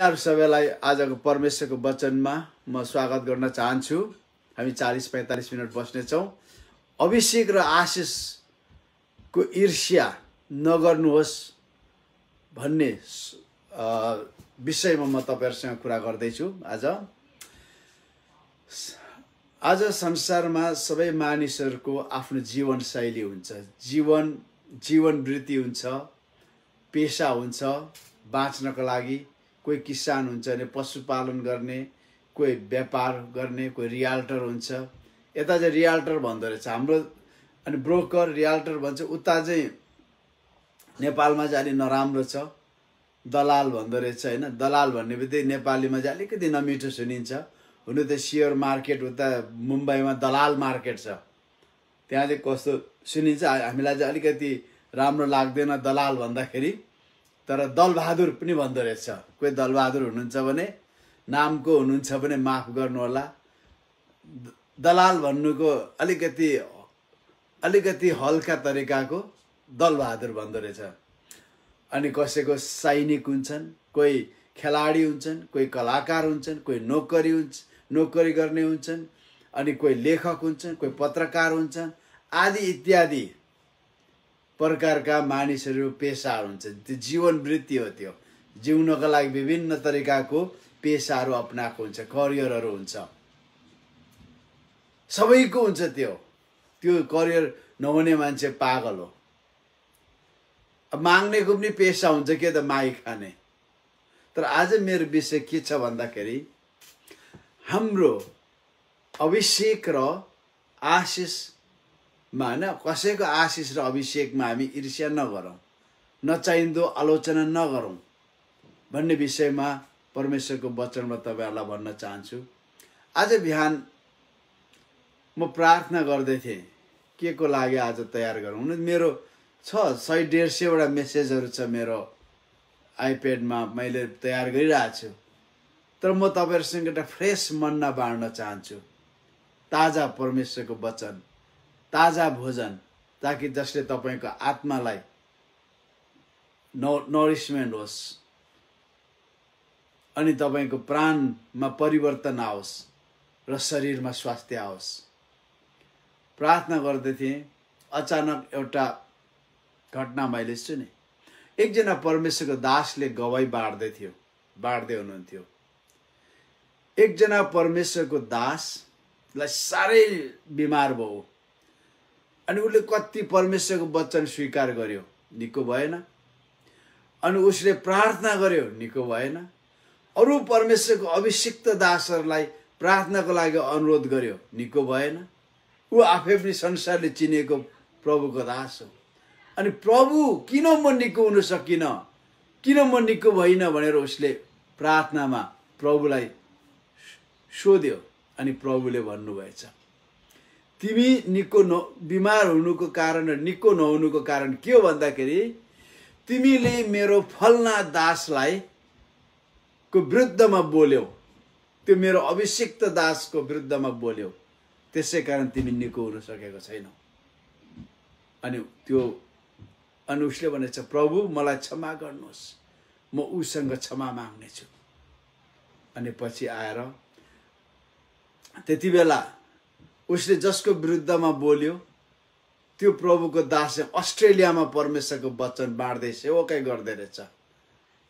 आप सबैलाई आजको परमेश्वरको वचनमा म स्वागत गर्न चाहन्छु। हामी 40-45 मिनट बस्नेछौँ। अभिषेक र आशिषको ईर्ष्या नगर्नुहोस् भन्ने विषयमा म तपाईहरुसँग कुरा गर्दैछु। आज संसारमा सबै मानिसहरूको आफ्नो जीवनशैली हुन्छ, जीवन वृत्ति हुन्छ, पेशा हुन्छ। बाँच्नको लागि कोही किसान हुन्छ भने पशुपालन गर्ने, कोही व्यापार गर्ने, कोही रियाल्टर हुन्छ। यता चाहिँ रियाल्टर भन्दो रहेछ हाम्रो, अनि ब्रोकर रियाल्टर भन्छ। उता चाहिँ नेपालमा चाहिँ अलि नराम्रो छ, दलाल भन्दो रहेछ हैन। दलाल भन्ने बित्तिकै नेपालीमा चाहिँ अलिकति नमिठो सुनिन्छ। हुनु त शेयर मार्केट उता मुम्बईमा दलाल मार्केट छ, त्यहाँ चाहिँ कस्तो सुनिन्छ हामीलाई चाहिँ अलिकति राम्रो लाग्दैन दलाल भन्दाखेरि। तर दलबहादुर पनि भन्दो रहेछ। कोही दलबहादुर हुनुहुन्छ भने, नामको हुनुहुन्छ भने माफ गर्नु होला। दलाल भन्नुको अलिकति हल्का तरिकाको दलबहादुर भन्दो रहेछ। अनि कसैको सैनिक हुन्छन्, कोही खेलाडी हुन्छन्, कोही कलाकार हुन्छन्, कोही नोकरी गर्ने हुन्छन्, अनि कोही लेखक हुन्छन्, कोही पत्रकार हुन्छन्, आदि इत्यादि प्रकारका मानिसहरू पेशाहरू हुन्छन्। त्यो जीवन वृत्ति हो। त्यो जिउनको लागि विभिन्न तरिकाको पेशाहरू अपनाएको हुन्छ, करियरहरू हुन्छ, सबैको हुन्छ। त्यो करियर नहुने मान्छे पागल हो। अब माग्नेको पनि पेशा हुन्छ के त, माई खाने। तर आज मेरो विषय के छ भन्दाखेरि हाम्रो अभिषेक र आशिषमा हैन, कसैको आशिष र अभिषेकमा हामी ईर्ष्या नगरौँ, नचाहिँदो आलोचना नगरौँ भन्ने विषयमा परमेश्वरको वचनमा तपाईहरुलाई भन्न चाहन्छु। आज बिहान म प्रार्थना गर्दै थिएँ के को लागि आज तयार गरौँ। मेरो छ 100-150 वटा मेसेजहरू छ मेरो आइप्याडमा, मैले तयार गरिरहेको छु। तर म तपाईहरुसँग एउटा फ्रेश मन्ना बाँड्न चाहन्छु, ताजा परमेश्वरको वचन, ताजा भोजन, ताकि जसले तपाईको आत्मालाई नरिशमेन्ट होस् अनि तपाईको प्राणमा परिवर्तन आओस् र शरीरमा स्वास्थ्य आओस्। प्रार्थना गर्दै थिएँ, अचानक एउटा घटना मैले सुने। एकजना परमेश्वरको दासले गवाई बाँड्दै हुनुहुन्थ्यो। एकजना परमेश्वरको दासलाई साह्रै बिमार भयो, अनि उसले कति परमेश्वरको वचन स्वीकार गर्यो, निको भएन। अनि उसले प्रार्थना गर्यो, निको भएन। अरू परमेश्वरको अभिषिक्त दासहरूलाई प्रार्थनाको लागि अनुरोध गर्यो, निको भएन। ऊ आफै पनि संसारले चिनेको प्रभुको दास हो। अनि प्रभु किन म निको हुन सकिन, किन म निको भइन भनेर उसले प्रार्थनामा प्रभुलाई सोध्यो। अनि प्रभुले भन्नुभएछ, तिमी बिमार हुनुको कारण र निको नहुनुको कारण के हो भन्दाखेरि तिमीले मेरो फलना दासलाई को विरुद्धमा बोल्यौ, त्यो मेरो अभिषिक्त दासको विरुद्धमा बोल्यौ, त्यसै कारण तिमी निको हुन सकेको छैनौ। अनि उसले भनेछ, प्रभु मलाई क्षमा गर्नुहोस्, म उसँग क्षमा माग्नेछु। अनि पछि आएर त्यति बेला उसले जसको विरुद्धमा बोल्यो त्यो प्रभुको दास अस्ट्रेलियामा परमेश्वरको वचन बाँड्दै सेवकै गर्दै रहेछ।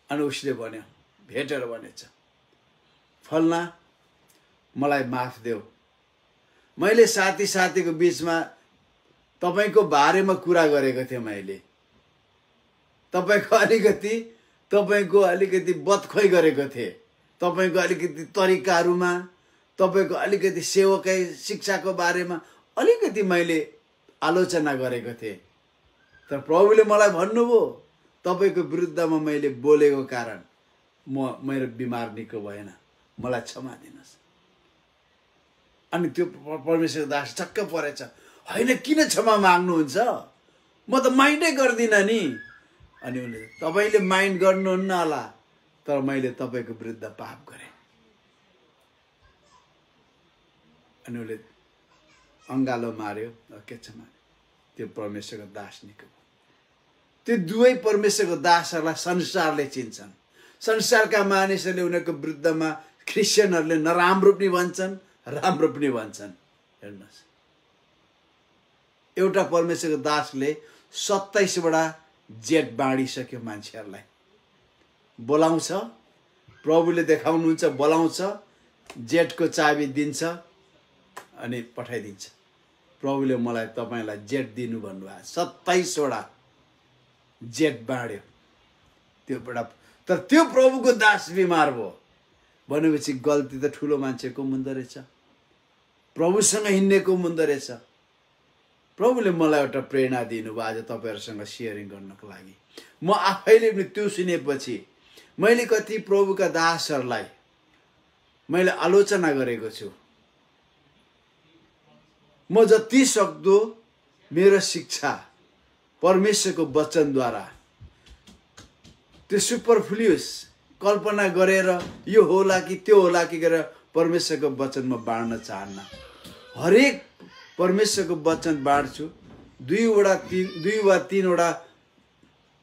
अनि उसले भन्यो, भेटेर भनेछ, फलना मलाई माफ देऊ, मैले साथीको बीचमा तपाईको बारेमा कुरा गरेको थिएँ। मैले तपाईको अलिकति बदखोइ गरेको थिएँ। तपाईको अलिकति तरिकाहरूमा, तपाईको अलिकति सेवकै शिक्षाको बारेमा अलिकति मैले आलोचना गरेको थिएँ। तर प्रभुले मलाई भन्नुभयो, तपाईको विरुद्धमा मैले बोलेको कारण मेरो बिमार निको भएन, मलाई क्षमा दिनुहोस्। अनि त्यो परमेश्वरको दास छक्क परेछ, हैन किन क्षमा माग्नुहुन्छ, म त माइन्डै गर्दिनँ नि। अनि उनले, तपाईले माइन्ड गर्नुहुन्न होला, तर मैले तपाईको विरुद्ध पाप गरेँ। अनि उसले अङ्गालो मार्यो, के क्षमा। त्यो परमेश्वरको दास निको। त्यो दुवै परमेश्वरको दासहरूलाई संसारले चिन्छन्। संसारका मानिसहरूले उनीहरूको विरुद्धमा क्रिस्चियनहरूले नराम्रो पनि भन्छन्, राम्रो पनि भन्छन्। हेर्नुहोस्, एउटा परमेश्वरको दासले 27 वटा जेट बाँडिसक्यो मान्छेहरूलाई। बोलाउँछ, प्रभुले देखाउनुहुन्छ, बोलाउँछ, जेटको चाबी दिन्छ अनि पठाइदिन्छ। प्रभुले मलाई तपाईँलाई जेट दिनु भन्नुभयो। 27 वटा जेट बाँड्यो त्यो एउटा। तर त्यो प्रभुको दास बिमार भयो भनेपछि गल्ती त ठुलो मान्छेको हुँदो रहेछ, प्रभुसँग हिँड्नेको हुँदो रहेछ। प्रभुले मलाई एउटा प्रेरणा दिनुभयो आज तपाईँहरूसँग सेयरिङ गर्नको लागि। म आफैले पनि त्यो सुनेपछि मैले कति प्रभुका दासहरूलाई मैले आलोचना गरेको छु। म जति सक्दो मेरो शिक्षा परमेश्वरको वचनद्वारा त्यो सुपरफ्लुस कल्पना गरेर यो होला कि त्यो होला कि गरेर परमेश्वरको वचनमा बाँड्न चाहन्न। हरेक परमेश्वरको वचन बाँड्छु। 2 वा 3 वटा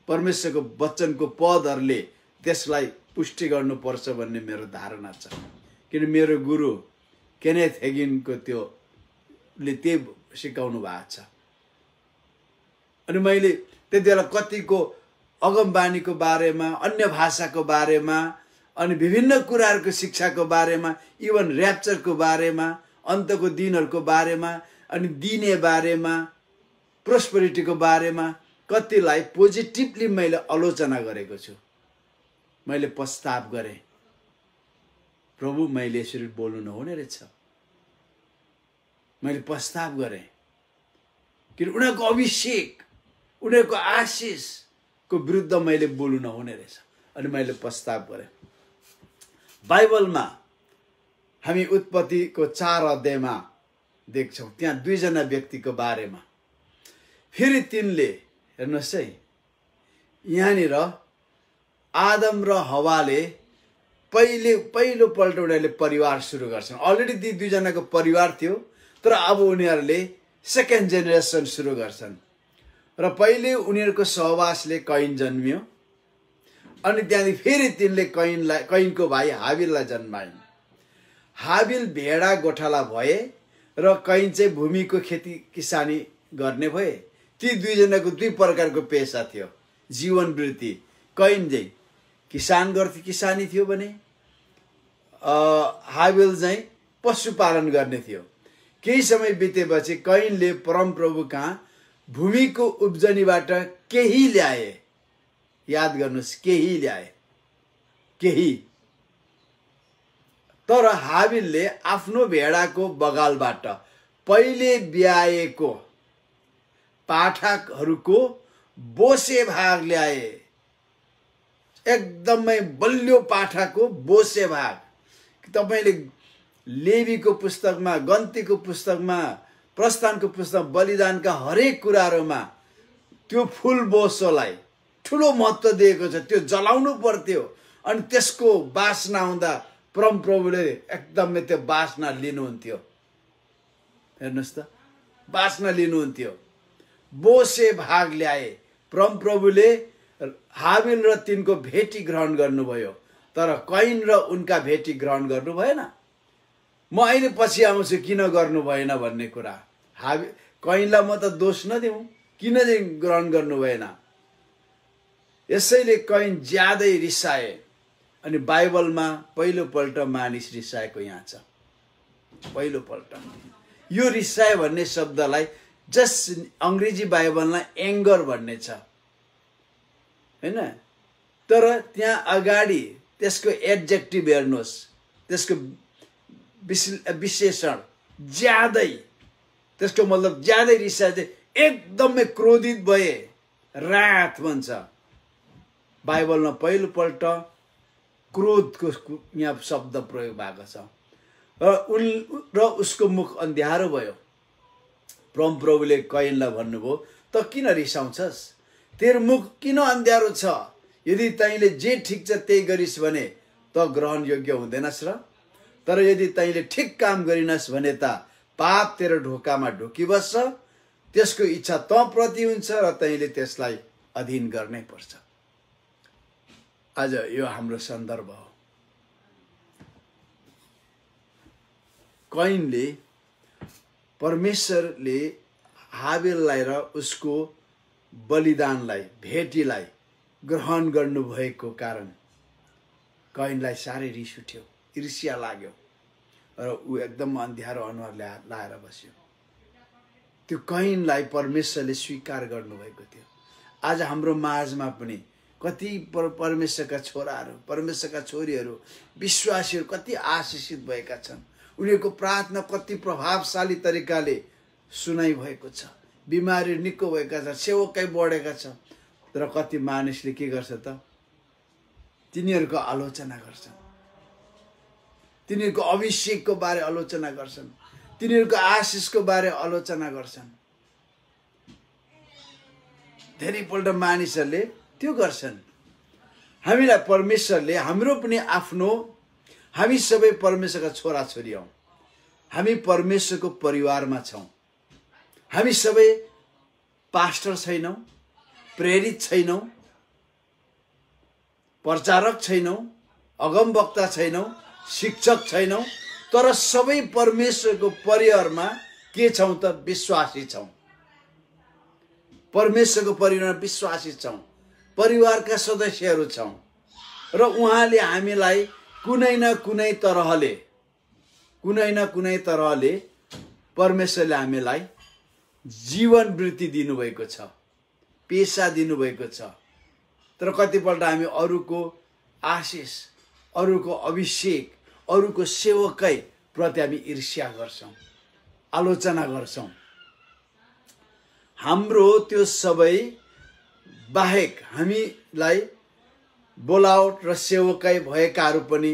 परमेश्वरको वचनको पदहरूले त्यसलाई पुष्टि गर्नुपर्छ भन्ने मेरो धारणा छ। किन मेरो गुरु केनेथ हेगिनको त्योले त्यही सिकाउनु भएको छ। अनि मैले त्यति बेला कतिको अगमबानीको बारेमा, अन्य भाषाको बारेमा, अनि विभिन्न कुराहरूको शिक्षाको बारेमा, इभन ऱ्याप्चरको बारेमा, अन्तको दिनहरूको बारेमा, अनि दिने बारेमा, प्रोस्पेरिटीको बारेमा कतिलाई पोजिटिभली मैले आलोचना गरेको छु। मैले पश्चाताप गरेँ, प्रभु मैले यसरी बोल्नु नहुने रहेछ। मैले पश्चाताप गरेँ कि उनीहरूको अभिषेक, उनीहरूको आशिषको विरुद्ध मैले बोल्नु नहुने रहेछ। अनि मैले पश्चाताप गरेँ। बाइबलमा हामी उत्पत्तिको 4 अध्यायमा देख्छौँ, त्यहाँ 2 जना व्यक्तिको बारेमा। फेरि तिनले हेर्नुहोस् है, यहाँनिर आदम र हवाले पहिलोपल्ट उनीहरूले परिवार सुरु गर्छन्। अलरेडी ती 2 जनाको परिवार थियो, तर अब उनीहरूले सेकेन्ड जेनेरेसन सुरु गर्छन्। र पहिले उनीहरूको सहवासले कैन जन्मियो, अनि त्यहाँदेखि फेरि तिनले कैनको भाइ हाबिललाई जन्माइन्। हाबिल भेडा गोठाला भए र कैन चाहिँ भूमिको खेती किसानी गर्ने भए। ती 2 जनाको 2 प्रकारको पेसा थियो, जीवन वृत्ति। कैन चाहिँ किसान गर्थे, किसानी थियो भने हाबिल चाहिँ पशुपालन गर्ने थियो। केही समय बितेपछि कैनले परमप्रभु कहाँ भूमिको उब्जनीबाट केही ल्याए। याद गर्नुहोस्, केही ल्याए, केही। तर हाबिलले आफ्नो भेडाको बगालबाट पहिले ब्याएको पाठाहरूको बोसे भाग ल्याए। एकदमै बलियो पाठाको बोसे भाग। तपाईले लेवीको पुस्तकमा, गन्तीको पुस्तकमा, प्रस्थानको पुस्तक, बलिदानका हरेक कुराहरूमा त्यो फुल बोसोलाई ठुलो महत्त्व दिएको छ। त्यो जलाउनु पर्थ्यो, अनि त्यसको बास्ना आउँदा परमप्रभुले एकदमै त्यो बास्ना लिनुहुन्थ्यो। हेर्नुहोस् त, बास्ना लिनुहुन्थ्यो। बोसे भाग ल्याए। परमप्रभुले हाबिल र तिनको भेटी ग्रहण गर्नुभयो, तर कैन र उनका भेटी ग्रहण गर्नु भएन। म अहिले पछि आउँछु किन गर्नु भएन भन्ने कुरा। कैनलाई म त दोष नदिउँ, किन चाहिँ ग्रहण गर्नु भएन। यसैले कैन ज्यादै रिसाए। अनि बाइबलमा पहिलोपल्ट मानिस रिसाएको यहाँ छ, पहिलोपल्ट। यो रिसाए भन्ने शब्दलाई जस्ट अङ्ग्रेजी बाइबलमा एङ्गर भन्ने छ, हैन। तर त्यहाँ अगाडि त्यसको एडजेक्टिभ हेर्नुहोस्, त्यसको विशेषण ज्यादै, त्यसको मतलब ज्यादै रिसाए चाहिँ एकदमै क्रोधित भए, रात भन्छ बाइबलमा। पहिलोपल्ट क्रोधको यहाँ शब्द प्रयोग भएको छ। र उसको मुख अन्ध्यारो भयो। परमप्रभुले कैनलाई भन्नुभयो, त किन रिसाउँछस्? तेरो मुख किन अन्ध्यारो छ? यदि तैँले जे ठिक छ त्यही गरिस् भने त ग्रहण योग्य हुँदैनस् र। तर यदि तैँले ठिक काम गरिनस् भने त पाप तेरो ढोकामा ढुकिबस्छ। त्यसको इच्छा तँ प्रति हुन्छ र तैँले त्यसलाई अधीन गर्नै पर्छ। आज यो हाम्रो सन्दर्भ हो। कैनले परमेश्वरले हाबेललाई र उसको बलिदानलाई भेटीलाई ग्रहण गर्नुभएको कारण कैनलाई साह्रै रिस उठ्यो, ईर्ष्या लाग्यो र ऊ एकदम अँध्यारो अनुहार लाएर बस्यो। त्यो कैनलाई परमेश्वरले स्वीकार गर्नुभएको थियो। आज हाम्रो माझमा पनि कति परमेश्वरका छोराहरू, परमेश्वरका छोरीहरू, विश्वासीहरू कति आशीषित भएका छन्। उनीहरूको प्रार्थना कति प्रभावशाली तरिकाले सुनाइ भएको छ, बिमारी निको भएका छ, सेवकै बढेका छ। तर कति मानिसले के गर्छ त, तिनीहरूको आलोचना गर्छन्, तिनीहरूको अभिषेकको बारे आलोचना गर्छन्, तिनीहरूको आशिषको बारे आलोचना गर्छन्। धेरैपल्ट मानिसहरूले त्यो गर्छन्। हामीलाई परमेश्वरले हाम्रो पनि आफ्नो, हामी सबै परमेश्वरका छोराछोरी हौँ, हामी परमेश्वरको परिवारमा छौँ। हामी सबै पास्टर छैनौँ, प्रेरित छैनौँ, प्रचारक छैनौँ, अगमवक्ता छैनौँ, शिक्षक छैनौँ, तर सबै परमेश्वरको परिवारमा के छौँ त, विश्वासी छौँ। परमेश्वरको परिवारमा विश्वासी छौँ, परिवारका सदस्यहरू छौँ। र उहाँले हामीलाई कुनै न कुनै तरहले परमेश्वरले हामीलाई जीवन वृत्ति दिनुभएको छ, पेशा दिनुभएको छ। तर कतिपल्ट हामी अरूको आशिष, अरूको अभिषेक, अरूको सेवकै प्रति हामी ईर्ष्या गर्छौँ, आलोचना गर्छौँ। हाम्रो त्यो सबै बाहेक हामीलाई बोलावट र सेवकै भएकाहरू पनि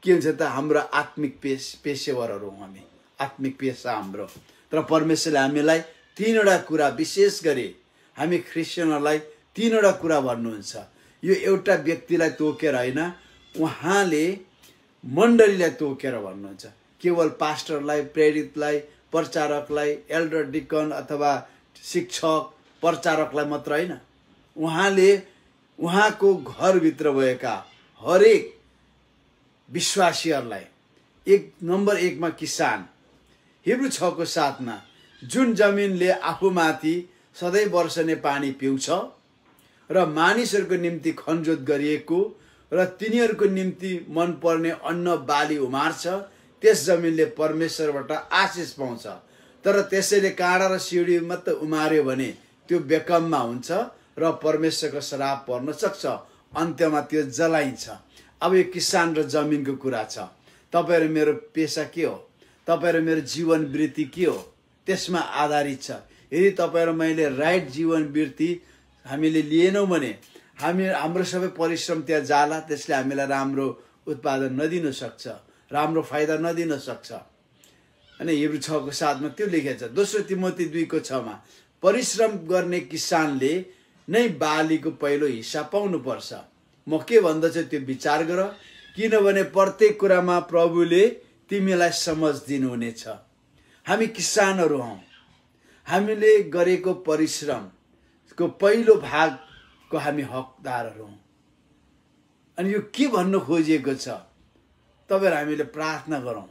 के हुन्छ त, हाम्रो आत्मिक पेशेवरहरू हौँ हामी, आत्मिक पेशा हाम्रो। तर परमेश्वरले हामीलाई तीनवटा कुरा, विशेष गरी हामी क्रिस्चियनहरूलाई तीनवटा कुरा भन्नुहुन्छ। यो एउटा व्यक्तिलाई तोकेर होइन, उहाँले मण्डलीलाई तोकेर भन्नुहुन्छ। केवल पास्टरलाई, प्रेरितलाई, प्रचारकलाई, एल्डर डिकन अथवा शिक्षक प्रचारकलाई मात्र होइन, उहाँले उहाँको घरभित्र भएका हरेक विश्वासीहरूलाई, नम्बर 1 मा किसान, हिब्रू 6:7 जुन जमिनले आफूमाथि सधैँ वर्षने पानी पिउँछ र मानिसहरूको निम्ति खनजोत गरिएको र तिनीहरूको निम्ति मनपर्ने अन्न बाली उमार्छ, त्यस जमिनले परमेश्वरबाट आशिष पाउँछ। तर त्यसैले काँडा र सिउँडी मात्र उमार्यो भने त्यो बेकममा हुन्छ र परमेश्वरको श्राप पर्न सक्छ, अन्त्यमा त्यो जलाइन्छ। अब यो किसान र जमिनको कुरा छ। तपाईँ र मेरो पेशा के हो, तपाईँ र मेरो जीवन वृत्ति के हो, त्यसमा आधारित छ। यदि तपाईँ र मैले राइट जीवन वृत्ति हामीले लिएनौँ भने हाम्रो सबै परिश्रम त्यहाँ जाला, त्यसले हामीलाई राम्रो उत्पादन नदिन सक्छ, राम्रो फाइदा नदिन सक्छ। अनि हिब्रू 6:7 त्यो लेखेको छ। दोस्रो तिमोथी 2:6 परिश्रम गर्ने किसानले नै बालीको पहिलो हिस्सा पाउनुपर्छ। म के भन्दछु त्यो विचार गर, किनभने प्रत्येक कुरामा प्रभुले तिमीलाई समझ दिनुहुनेछ। हामी किसानहरू हौँ, हामीले गरेको परिश्रमको पहिलो भागको हामी हकदारहरू हौँ। अनि यो के भन्नु खोजिएको छ, तपाईहरु हामीले प्रार्थना गरौँ,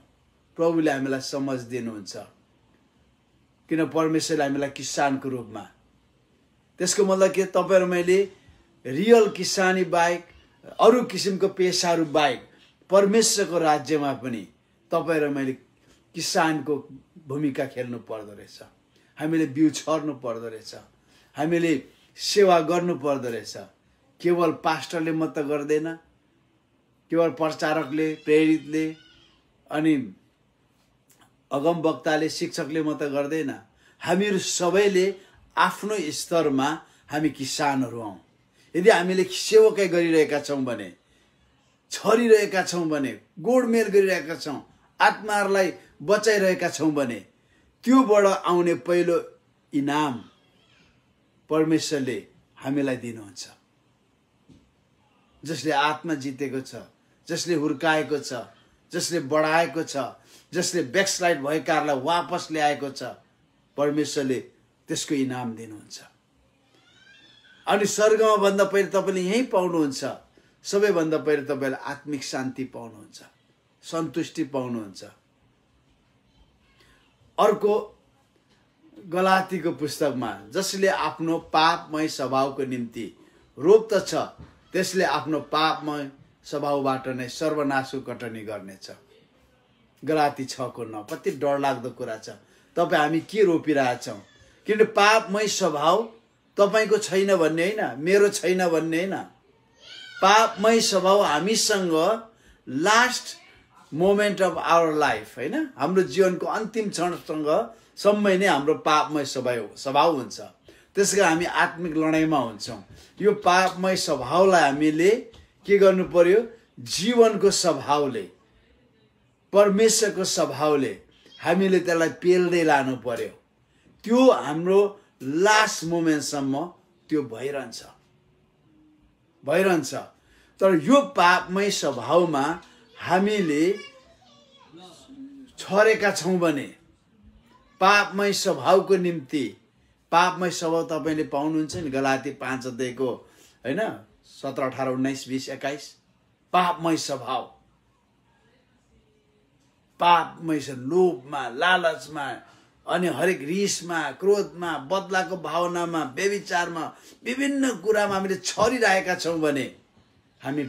प्रभुले हामीलाई समझ दिनुहुन्छ। किन परमेश्वरले हामीलाई किसानको रूपमा, त्यसको मतलब के, तपाईहरु मैले रियल किसानी बाहेक अरू किसिमको पेशाहरू बाहेक परमेश्वरको राज्यमा पनि तपाईहरु मैले किसानको भूमिका खेल्नु पर्दो रहेछ। हामीले बिउ छर्नु पर्दो रहेछ, हामीले सेवा गर्नु पर्दो रहेछ। केवल पास्टरले मात्र गर्दैन, केवल प्रचारकले, प्रेरितले अनि अगमवक्ताले, शिक्षकले मात्र गर्दैन। हामीहरू सबैले आफ्नो स्तरमा हामी किसानहरू हौँ। यदि हामीले सेवकै गरिरहेका छौँ भने, छरिरहेका छौँ भने, गोडमेल गरिरहेका छौँ, आत्माहरूलाई बचाइरहेका छौँ भने, त्योबाट आउने पहिलो इनाम परमेश्वरले हामीलाई दिनुहुन्छ। जसले आत्मा जितेको छ, जसले हुर्काएको छ, जसले बढाएको छ, जसले ब्याकस्लाइड भएकाहरूलाई वापस ल्याएको छ, परमेश्वरले त्यसको इनाम दिनुहुन्छ। अनि स्वर्गमा भन्दा पहिले तपाईले यही पाउनुहुन्छ। सबैभन्दा पहिले तपाईले आत्मिक शान्ति पाउनुहुन्छ, सन्तुष्टि पाउनुहुन्छ। अर्को गलातीको पुस्तकमा जसले आफ्नो पापमय स्वभावको निम्ति रोग त छ, त्यसले आफ्नो पापमय स्वभावबाट नै सर्वनाशको कटनी गर्नेछ। गलाती 6:9 कति डरलाग्दो कुरा छ। तपाईँ हामी के रोपिरहेछौँ? किन पापमय स्वभाव तपाईको छैन भन्ने होइन, मेरो छैन भन्ने होइन। पापमय स्वभाव हामीसँग last moment of our life, होइन, हाम्रो जीवनको अन्तिम क्षणसँग सम्मै नै हाम्रो पापमय स्वभाव हुन्छ। त्यसकारण हामी आत्मिक लडाइँमा हुन्छौँ। यो पापमय स्वभावलाई हामीले के गर्नु पर्यो? जीवनको स्वभावले, परमेश्वरको स्वभावले हामीले त्यसलाई पेल्दै लानु पर्यो। त्यो हाम्रो लास्ट मोमेन्टसम्म त्यो भइरहन्छ। तर यो पापमय स्वभावमा हामीले छरेका छौँ भने, पापमय स्वभावको निम्ति, पापमय स्वभाव तपाईँले पाउनुहुन्छ नि गलाती 5:को, होइन, 17, 18, 19, 20, 21। पापमय स्वभाव, पापमय लोभमा, लालचमा, अनि हरेक रिसमा, क्रोधमा, बदलाको भावनामा, व्यभिचारमा, विभिन्न कुरामा हामीले छरिरहेका छौँ भने हामी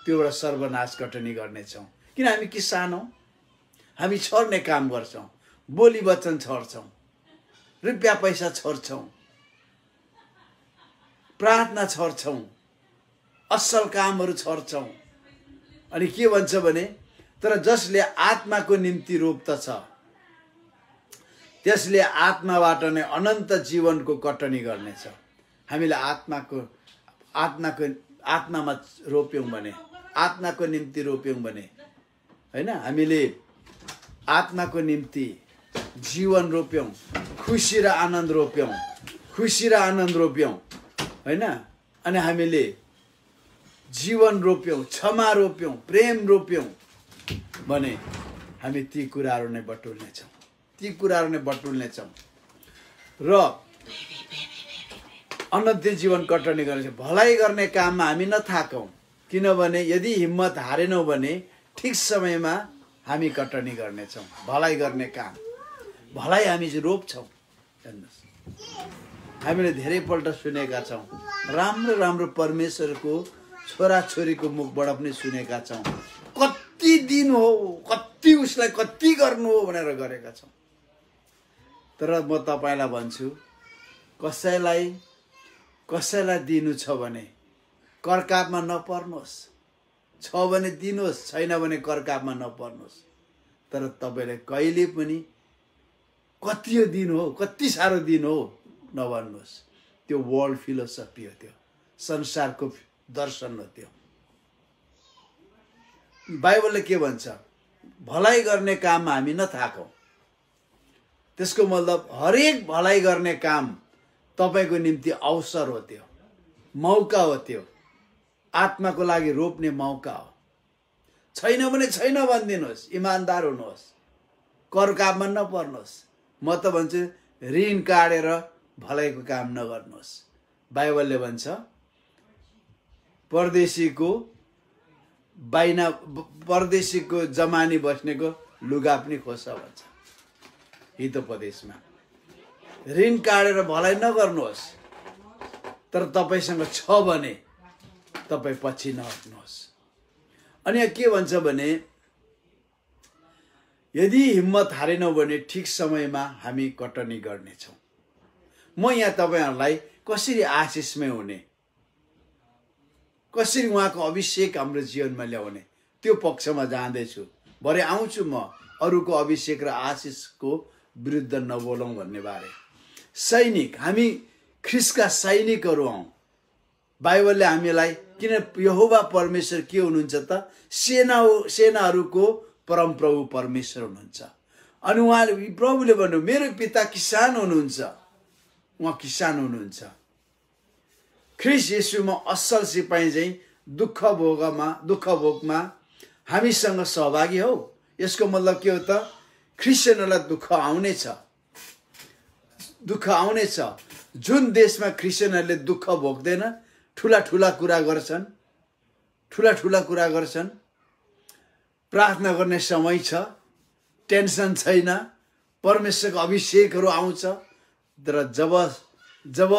त्योबाट सर्वनाश कटनी गर्नेछौँ। किन हामी किसान हौँ? हामी छर्ने काम गर्छौँ, बोली वचन छर्छौँ, रुपियाँ पैसा छर्छौँ, प्रार्थना छर्छौँ, असल कामहरू छर्छौँ। अनि के भन्छ भने, तर जसले आत्माको निम्ति रोप्दछ त्यसले आत्माबाट नै अनन्त जीवनको कटनी गर्नेछ। हामीले आत्मामा रोप्यौँ भने, आत्माको निम्ति रोप्यौँ भने, होइन, हामीले आत्माको निम्ति जीवन रोप्यौँ, खुसी र आनन्द रोप्यौँ, होइन, अनि हामीले जीवन रोप्यौँ, क्षमा रोप्यौँ, प्रेम रोप्यौँ भने हामी ती कुराहरू नै बटुल्नेछौँ र अनन्त जीवन कटनी गर्नेछौँ। भलाइ गर्ने काममा हामी नथाकौँ, किनभने यदि हिम्मत हारेनौँ भने ठिक समयमा हामी कटनी गर्नेछौँ। भलाइ गर्ने काम, भलाइ हामी रोप्छौँ। हेर्नुहोस्, हामीले धेरैपल्ट सुनेका छौँ, राम्रो राम्रो परमेश्वरको छोराछोरीको मुखबाट पनि सुनेका छौँ, कति दिन हो, कति उसलाई कति गर्नु हो भनेर गरेका छौँ। तर म तपाईँलाई भन्छु, कसैलाई दिनु छ भने करकापमा नपर्नुहोस्। छ भने दिनुहोस्, छैन भने करकापमा नपर्नुहोस्। तर तपाईँले कहिले पनि कति दिन हो, कति साह्रो दिन हो नभन्नुहोस्। त्यो वर्ल्ड फिलोसफी हो, त्यो संसारको दर्शन हो। त्यो बाइबलले के भन्छ? भलाइ गर्ने काममा हामी नथाकौँ। त्यसको मतलब हरेक भलाइ गर्ने काम तपाईको निम्ति अवसर हो, त्यो मौका हो, त्यो आत्माको लागि रोप्ने मौका हो। छैन भने छैन भनिदिनुहोस्, इमान्दार हुनुहोस्, करकापमा नपर्नुहोस्। म त भन्छु ऋण काटेर भलाइको काम नगर्नुहोस्। बाइबलले भन्छ परदेशीको जमानी बस्नेको लुगा पनि खोज्छ भन्छ हितोपदेशमा। ऋण काटेर भलाइ नगर्नुहोस्, तर तपाईसँग छ भने तपाईँ पछि नहट्नुहोस्। अनि के भन्छ भने, यदि हिम्मत हारेनौँ भने ठिक समयमा हामी कटनी गर्नेछौँ। म यहाँ तपाईँहरूलाई कसरी आशिषमय हुने, कसरी उहाँको अभिषेक हाम्रो जीवनमा ल्याउने त्यो पक्षमा जाँदैछु। भरे आउँछु म अरूको अभिषेक र आशिषको विरुद्ध नबोलौँ भन्ने बारे। सैनिक, हामी ख्रिस्टका सैनिकहरू हौँ। बाइबलले हामीलाई, किन यहोवा परमेश्वर के हुनुहुन्छ त? सेनाहरूको परमप्रभु परमेश्वर हुनुहुन्छ। अनि उहाँले, प्रभुले भन्नु, मेरो पिता किसान हुनुहुन्छ, उहाँ किसान हुनुहुन्छ। ख्रिस्ट येशूमा असल सिपाही चाहिँ दुःख भोगमा हामीसँग सहभागी हौ। यसको मतलब के हो त? क्रिस्चियनहरूलाई दुःख आउनेछ। जुन देशमा क्रिस्चियनहरूले दुःख भोग्दैन, ठुला कुरा गर्छन्, ठुला ठुला कुरा गर्छन्, प्रार्थना गर्ने समय छ, टेन्सन छैन, परमेश्वरको अभिषेकहरू आउँछ। तर जब जब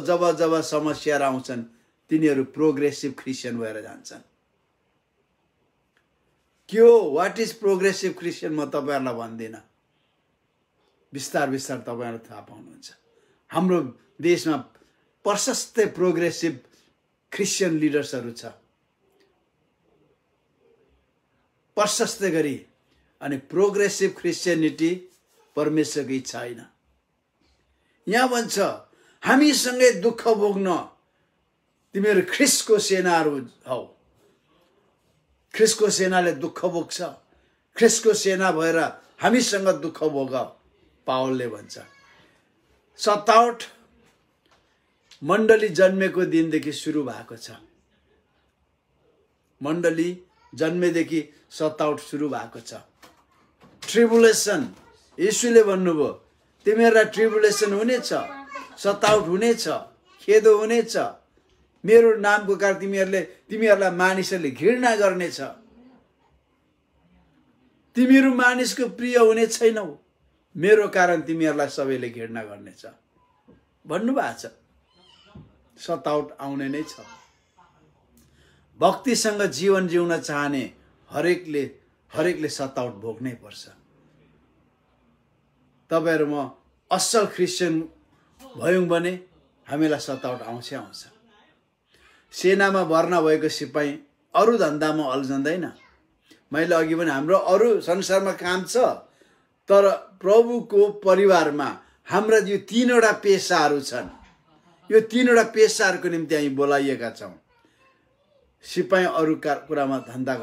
जब जब समस्याहरू आउँछन् तिनीहरू प्रोग्रेसिभ क्रिस्चियन भएर जान्छन्। के हो व्हाट इज प्रोग्रेसिभ क्रिस्चियन म तपाईहरुलाई भन्दिनँ, बिस्तार बिस्तार तपाईहरु थाहा पाउनुहुन्छ। हाम्रो देशमा प्रशस्तै प्रोग्रेसिभ क्रिस्चियन लिडर्सहरू छ, प्रशस्त गरी। अनि प्रोग्रेसिभ क्रिस्चियनिटी परमेश्वरको इच्छा होइन। यहाँ भन्छ हामीसँगै दुःख भोग्न तिमीहरू ख्रिस्टको सेनाहरू हौ। ख्रिस्टको सेनाले दुःख भोग्छ, ख्रिस्टको सेना भएर हामीसँग दुःख भोग, पावलले भन्छ। 57 मण्डली जन्मेको दिनदेखि सुरु भएको छ। मण्डली जन्मेदेखि 57 सुरु भएको छ। ट्रिबुलेसन, यीशुले भन्नुभयो तिमीहरूलाई ट्रिबुलेसन हुनेछ, 57 हुनेछ, खेदो हुनेछ। मेरो नामको कारण तिमीहरूलाई मानिसहरूले घृणा गर्नेछ, तिमीहरू मानिसको प्रिय हुने छैनौ, मेरो कारण तिमीहरूलाई सबैले घृणा गर्नेछ भन्नुभएको छ। 57 आउने नै छ। भक्तिसँग जीवन जिउन चाहने हरेकले 57 भोग्नै पर्छ। तपाईहरु म असल क्रिस्चियन भयौं भने हामीलाई 57 आउँछ। सेनामा भर्ना भएको सिपाही अरु धन्दामा अल्झँदैन। मैले अघि पनि हाम्रो अरु संसारमा काम छ, तर प्रभुको परिवारमा हाम्रा यो 3वटा पेशाहरू छन्। यो 3वटा पेशाहरूको निम्ति हामी बोलाइएका छौं। सिपाही अरु कुरामा धन्दा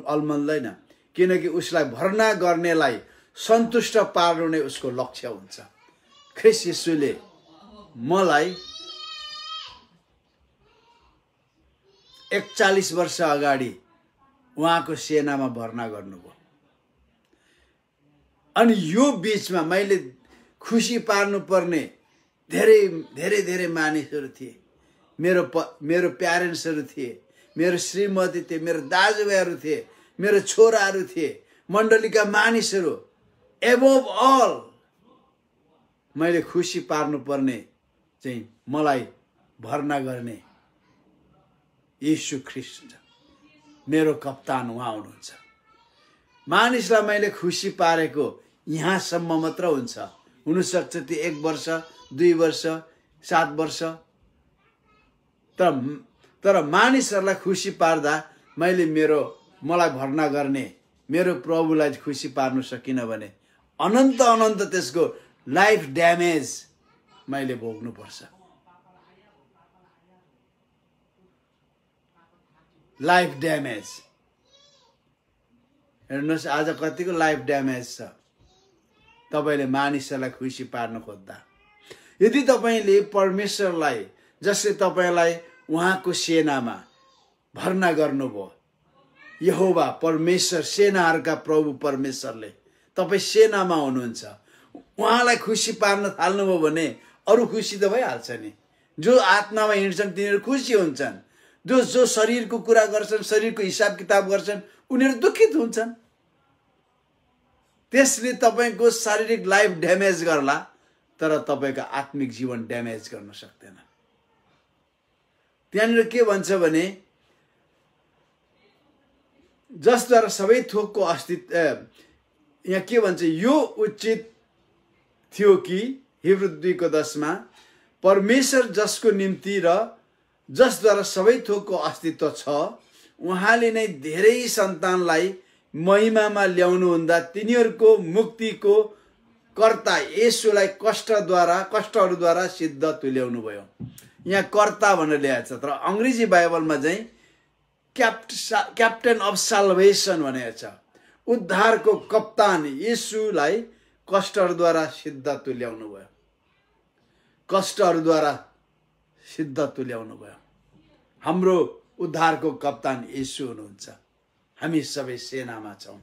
अल्मल्दैन, किनकि उसलाई भर्ना गर्नेलाई सन्तुष्ट पार्नु नै उसको लक्ष्य हुन्छ। ख्रीष्ट येशूले मलाई 41 वर्ष अगाडि उहाँको सेनामा भर्ना गर्नुभयो। अनि यो बीचमा मैले खुशी पार्नु पर्ने धेरै धेरै धेरै मानिसहरू थिए। मेरो प्यारेन्ट्सहरू थिए, मेरो श्रीमती थिए, मेरो दाजुभाइहरू थिए, मेरो छोराहरू थिए, मण्डलीका मानिसहरू। एबोभ अल मैले खुशी पार्नु पर्ने चाहिँ मलाई भर्ना गर्ने येशू ख्रीष्ट छ, मेरो कप्तान उहाँ हुनुहुन्छ। मानिसलाई मैले खुशी पारेको यहाँसम्म मात्र हुन्छ। हुनसक्छ त्यो 1 वर्ष, 2 वर्ष, 7 वर्ष, तर मानिसहरूलाई खुशी पार्दा मैले मलाई भर्ना गर्ने मेरो प्रभुलाई खुशी पार्न सकिनँ भने अनन्त अनन्त त्यसको लाइफ ड्यामेज मैले भोग्नु पर्छ। लाइफ ड्यामेज हेर्नुहोस् आज कतिको लाइफ ड्यामेज छ तपाईले मानिसहरूलाई खुसी पार्न खोज्दा। यदि तपाईले परमेश्वरलाई, जसले तपाईलाई उहाँको सेनामा भर्ना गर्नुभयो, यहोवा परमेश्वर सेनाहरूका प्रभु परमेश्वरले तपाई सेनामा हुनुहुन्छ, उहाँलाई खुसी पार्न थाल्नुभयो भने अरु खुसी त भइहाल्छ नि। जो आत्मामा हिँड्छन् तिनीहरू खुसी हुन्छन्, जो शरीरको कुरा गर्छन्, शरीरको हिसाब किताब गर्छन्, उनीहरू दुखित हुन्छन्। त्यसले तपाईको शारीरिक लाइफ ड्यामेज गर्ला, तर तपाईको आत्मिक जीवन ड्यामेज गर्न सक्दैन। त्यहाँनिर के भन्छ भने जसद्वारा सबै थोकको अस्तित्व, यहाँ के भन्छ, यो उचित थियो कि हिब्रू 2:10 मा परमेश्वर जसको निम्ति र जसद्वारा सबै थोकको अस्तित्व छ, उहाँले नै धेरै सन्तानलाई महिमामा ल्याउनु हुँदा तिनीहरूको मुक्तिको कर्ता येशूलाई कष्टहरूद्वारा सिद्ध तुल्याउनु भयो। यहाँ कर्ता भनेर ल्याएको छ, तर अंग्रेजी बाइबलमा चाहिँ क्याप्टेन अफ साल्भेसन भनेको छ। उद्धारको कप्तान येशूलाई कष्टहरूद्वारा सिद्ध तुल्याउनु भयो। कष्टहरूद्वारा सिद्ध तुल्याउनु भयो। हाम्रो उद्धारको कप्तान येशू हुनुहुन्छ। हामी सबै सेनामा छौं।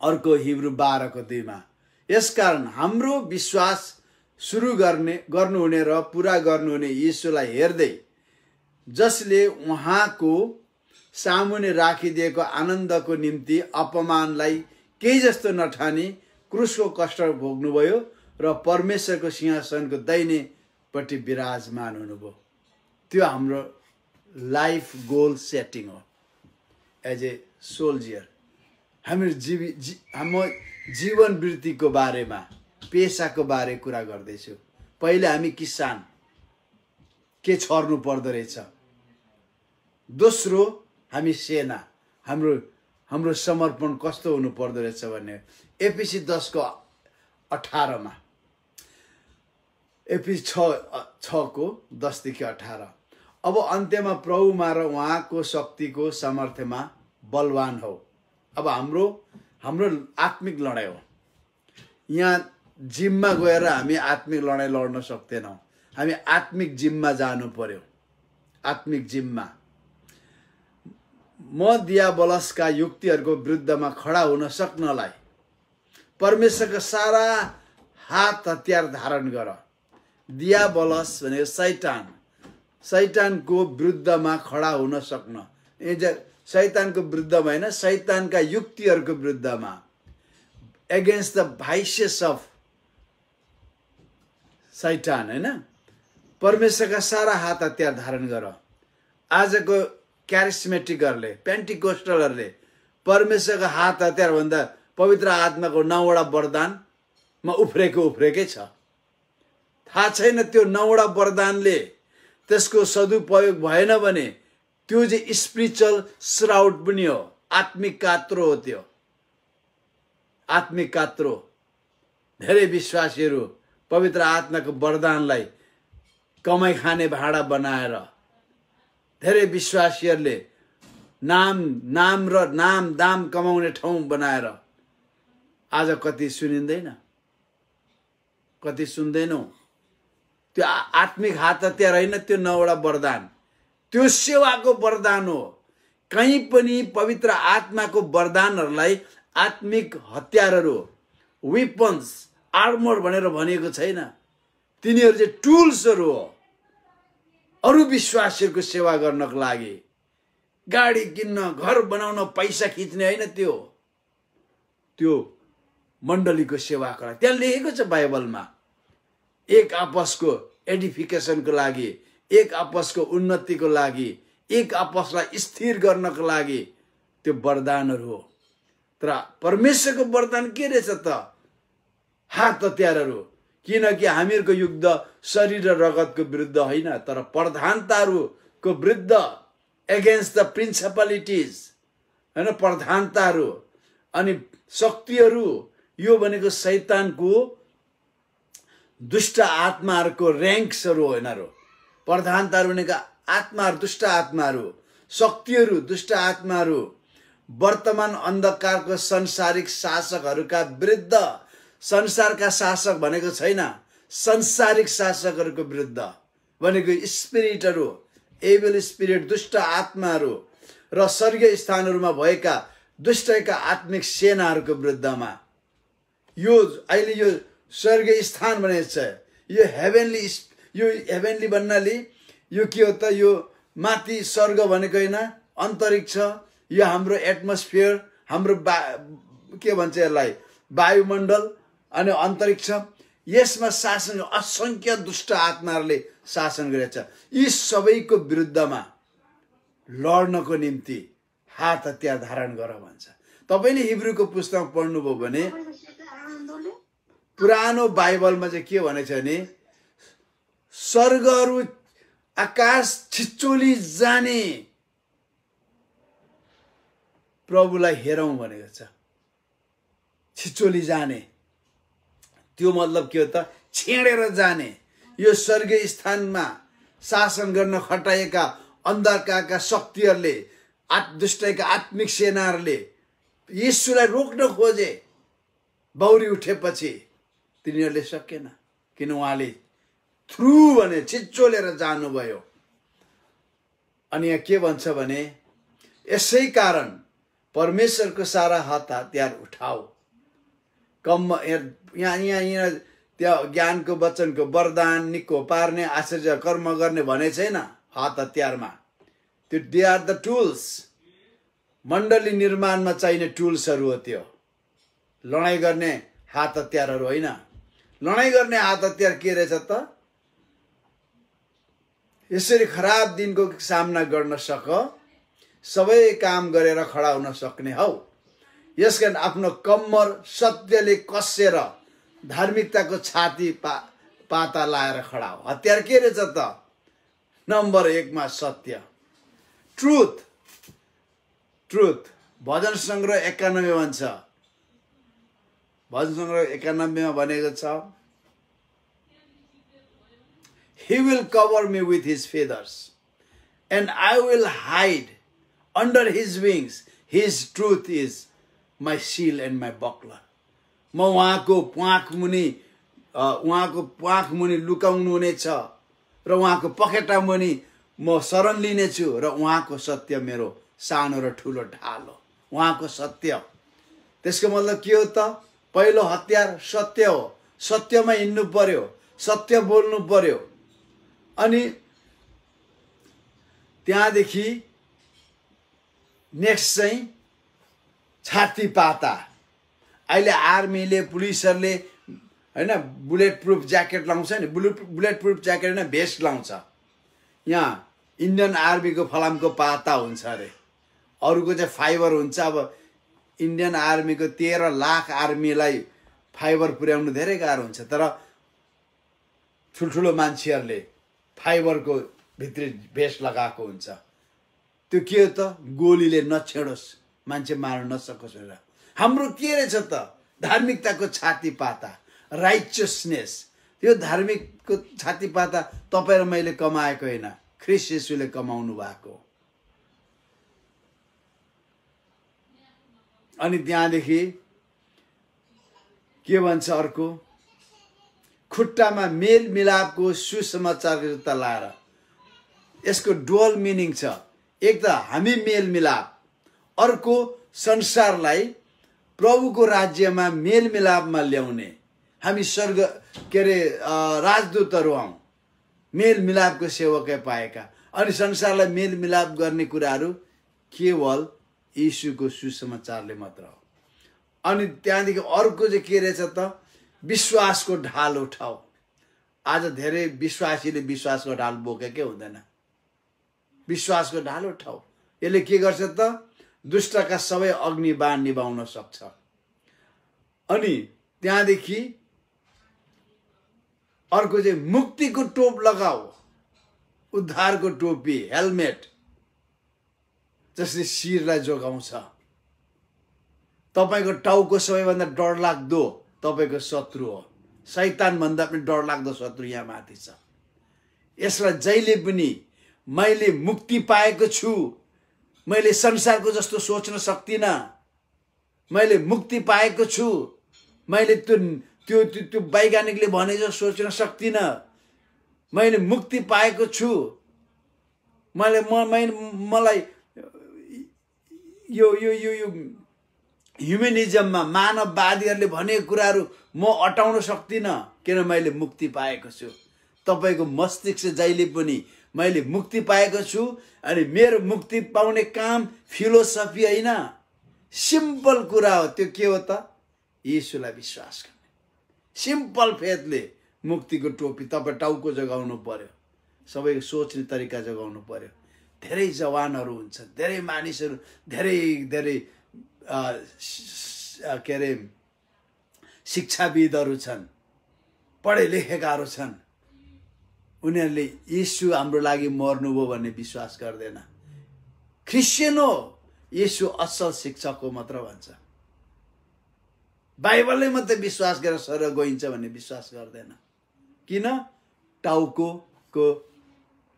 अर्को हिब्रू 12:2 मा यसकारण हाम्रो विश्वास सुरु गर्नुहुने र पूरा गर्नुहुने येशूलाई हेर्दै जसले उहाँको सामुने राखिदिएको आनन्दको निम्ति अपमानलाई केही जस्तो नठानी क्रुसको कष्ट भोग्नुभयो र परमेश्वरको सिंहासनको दाहिनेपट्टि विराजमान हुनुभयो। त्यो हाम्रो लाइफ गोल सेटिङ हो एज ए सोल्जियर। हाम्रो जीवन वृत्तिको बारेमा, पेसाको बारे कुरा गर्दैछु। पहिले हामी किसान के छर्नु पर्दो रहेछ, दोस्रो हामी सेना, हाम्रो समर्पण कस्तो हुनु पर्दो रहेछ भन्ने एफिसी 10:18 एफिसी 6:10-18 अब अन्त्यमा प्रभुमा र उहाँको शक्तिको सामर्थ्यमा बलवान हो। अब हाम्रो आत्मिक लडाइँ हो। यहाँ जिममा गएर हामी आत्मिक लडाइँ लड्न सक्दैनौँ। हामी आत्मिक जिममा जानु पर्यो। आत्मिक जिममा म दियाबलसका युक्तिहरूको विरुद्धमा खडा हुन सक्नलाई परमेश्वरको सारा हात हतियार धारण गर। दियाबलस भनेको शैतानको विरुद्धमा खडा हुन सक्न, शैतानको विरुद्धमा होइन, शैतानका युक्तिहरूको विरुद्धमा, एगेन्स्ट द भाइसेस अफ शैतान, होइन। परमेश्वरका सारा हात हतियार धारण गर। आजको क्यारिस्मेटिकहरूले, पेन्टिकोस्टलहरूले परमेश्वरको हात हतियार भन्दा पवित्र आत्माको 9वटा वरदानमा उफ्रेकै छ। थाहा छैन त्यो 9वटा वरदानले त्यसको सदुपयोग भएन भने त्यो चाहिँ स्पिरिचुअल श्राउड पनि हो, आत्मिक कात्रो हो। त्यो आत्मिक कात्रो। धेरै विश्वासीहरू पवित्र आत्माको वरदानलाई कमाई खाने भाडा बनाएर, धेरै विश्वासीहरूले नाम र दाम कमाउने ठाउँ बनाएर आज कति सुनिँदैन, कति सुन्दैनौँ। त्यो आत्मिक हात हतियार होइन, त्यो 9वटा वरदान, त्यो सेवाको वरदान हो। कहीँ पनि पवित्र आत्माको वरदानहरूलाई आत्मिक हतियारहरू, वेपन्स, आर्मर भनेर भनिएको छैन। तिनीहरू चाहिँ टुल्सहरू हो अरू विश्वासीहरूको सेवा गर्नको लागि। गाडी किन्न, घर बनाउन, पैसा खिच्ने होइन। त्यो मण्डलीको सेवाको लागि त्यहाँ लेखेको छ बाइबलमा। एक आपसको एडिफिकेसनको लागि, एक आपसको उन्नतिको लागि, एक आपसलाई स्थिर गर्नको लागि त्यो वरदानहरू हो। तर परमेश्वरको वरदान के रहेछ त? हात हतियारहरू। किनकि हामीहरूको युद्ध शरीर र रगतको विरुद्ध होइन, तर प्रधानताहरूको विरुद्ध, एगेन्स्ट द प्रिन्सिपलिटिज, होइन, प्रधानताहरू अनि शक्तिहरू। यो भनेको शैतानको दुष्ट आत्माहरूको र्याङ्क्सहरू हो। यिनीहरू प्रधानताहरू भनेको आत्माहरू, दुष्ट आत्माहरू, शक्तिहरू, दुष्ट आत्माहरू वर्तमान अन्धकारको संसारिक शासकहरूका विरुद्ध। संसारका शासक भनेको छैन, संसारिक शासकहरूको विरुद्ध भनेको स्पिरिटहरू, एभिल स्पिरिट, दुष्ट आत्माहरू र स्वर्गीय स्थानहरूमा भएका दुष्टका आत्मिक सेनाहरूको विरुद्धमा। यो अहिले यो स्वर्गीय स्थान भनेको छ, यो हेभेनली भन्नाले यो के हो त? यो माथि स्वर्ग भनेको होइन, अन्तरिक्ष। यो हाम्रो एटमोस्फियर, हाम्रो के भन्छ यसलाई, वायुमण्डल अनि अन्तरिक्ष। यसमा शासन असङ्ख्य दुष्ट आत्माहरूले शासन गरेको छ। यी सबैको विरुद्धमा लड्नको निम्ति हात हतियार धारण गर भन्छ। तपाईँले हिब्रूको पुस्तक पढ्नुभयो भने पुरानो बाइबलमा चाहिँ के भनेको छ भने स्वर्गहरू, आकाश छिचोली जाने प्रभुलाई हेरौँ भनेको छ। छिचोली जाने, त्यो मतलब के हो त? छेडेर जाने। यो स्वर्गीय स्थानमा शासन गर्न खटाएका अन्धकारका शक्तिहरूले, दुष्टका आत्मिक सेनाहरूले येशूलाई रोक्न खोजे। बौरी उठेपछि तिनीहरूले सकेन, किन उहाँले थ्रु भने छिचोलेर जानुभयो। अनि यहाँ के भन्छ भने यसै कारण परमेश्वरको सारा हात हतियार उठाऊ। यहाँ त्यो ज्ञानको वचनको वरदान, निको पार्ने, आश्चर्य कर्म गर्ने भने छैन। हात हतियारमा। त्यो दे आर द टुल्स। मण्डली निर्माणमा चाहिने टुल्सहरू हो त्यो। लडाइँ गर्ने हात हतियारहरू होइन। लडाइँ गर्ने हात हतियार के रहेछ त? यसरी खराब दिनको सामना गर्न सक, सबै काम गरेर खडा हुन सक्ने हौ। यसकारण आफ्नो कम्मर सत्यले कसेर धार्मिकताको छाती पाता लाएर खडा हो। हतियार के रहेछ त? नम्बर 1 मा सत्य, ट्रुथ। ट्रुथ। भजन सङ्ग्रह 91 भन्छ। भजन सङ्ग्रह 91 मा भनेको छ, He will cover me with his feathers, and I will hide under his wings. His truth is my shield and my buckler. म उहाँको प्वाख मुनि लुकाउनु हुनेछ र उहाँको पखेटा मुनि म शरण लिनेछु र उहाँको सत्य मेरो सानो र ठुलो ढाल हो। उहाँको सत्य। त्यसको मतलब के हो त? पहिलो हतियार सत्य हो। सत्यमा हिँड्नु पर्यो, सत्य बोल्नु पर्यो। अनि त्यहाँदेखि नेक्स्ट चाहिँ छाती पाता। अहिले आर्मीले, पुलिसहरूले हैन बुलेट प्रुफ ज्याकेट लाउँछ नि, बुलेट प्रुफ ज्याकेट हैन भेस्ट लाउँछ। यहाँ इन्डियन आर्मीको फलामको पाता हुन्छ अरे, अरूको चाहिँ फाइबर हुन्छ। अब इन्डियन आर्मीको 13 लाख आर्मीलाई फाइबर पुर्याउनु धेरै गाह्रो हुन्छ, तर ठुल्ठुलो मान्छेहरूले फाइबरको भित्री भेस्ट लगाएको हुन्छ। त्यो के हो त? गोलीले नछेडोस्, मान्छे मार्न नसकोस् भनेर। हाम्रो के रहेछ त? धार्मिकताको छाती पाता, राइचियसनेस। यो धार्मिकको छाती पाता तपाईँ र मैले कमाएको होइन, ख्रीष्ट येशूले कमाउनु भएको। अनि त्यहाँदेखि के भन्छ अर्को? खुट्टामा मेल मिलापको सुसमाचारको जुत्ता लाएर। यसको डुअल मिनिङ छ। एक त हामी मेल मिलाप, अर्को संसारलाई प्रभुको राज्यमा मेल मिलापमा ल्याउने। हामी स्वर्ग के अरे राजदूतहरू हौं, मेल मिलापको सेवकै पाएका। अनि संसारलाई मेल मिलाप गर्ने कुराहरू केवल यीशुको सुसमाचारले मात्र हो। अनि त्यहाँदेखि अर्को चाहिँ के रहेछ त? विश्वासको ढाल उठाऊ। आज धेरै विश्वासीले विश्वासको ढाल बोकेकै हुँदैन। विश्वासको ढाल उठाऊ। यसले के गर्छ त? दुष्टका सबै अग्निबाण निभाउन सक्छ। अनि त्यहाँदेखि अर्को चाहिँ मुक्तिको टोप लगाऊ, उद्धारको टोपी, हेलमेट, जसले शिरलाई जोगाउँछ। तपाईको टाउको सबैभन्दा डरलाग्दो तपाईको शत्रु हो। शैतान भन्दा पनि डरलाग्दो शत्रु यहाँ माथि छ। यसलाई जहिले पनि मैले मुक्ति पाएको छु, मैले संसारको जस्तो सोच्न सक्दिनँ, मैले मुक्ति पाएको छु, मैले त्यो वैज्ञानिकले भने जस्तो सोच्न सक्दिनँ, मैले मुक्ति पाएको छु, मलाई यो ह्युमेनिजममा मानववादीहरूले भनेको कुराहरू म अटाउन सक्दिनँ, किन मैले मुक्ति पाएको छु। तपाईको मस्तिष्क जहिले पनि मैले मुक्ति पाएको छु। अनि मेरो मुक्ति पाउने काम फिलोसफी होइन, सिम्पल कुरा हो। त्यो के हो त? यीशुलाई विश्वास गर्ने। सिम्पल फेथले मुक्तिको टोपी तपाईँ टाउको जगाउनु पर्यो, सबैको सोच्ने तरिका जगाउनु पर्यो। धेरै जवानहरू हुन्छ, धेरै मानिसहरू, धेरै के अरे शिक्षाविदहरू छन्, पढे लेखेकाहरू छन्। उनीहरूले यीशु हाम्रो लागि मर्नुभयो भन्ने विश्वास गर्दैन। क्रिस्चियन हो, यीशु असल शिक्षक हो मात्र भन्छ। बाइबलले मात्रै विश्वास गरेर स्वर्ग गइन्छ भन्ने विश्वास गर्दैन। किन? टाउको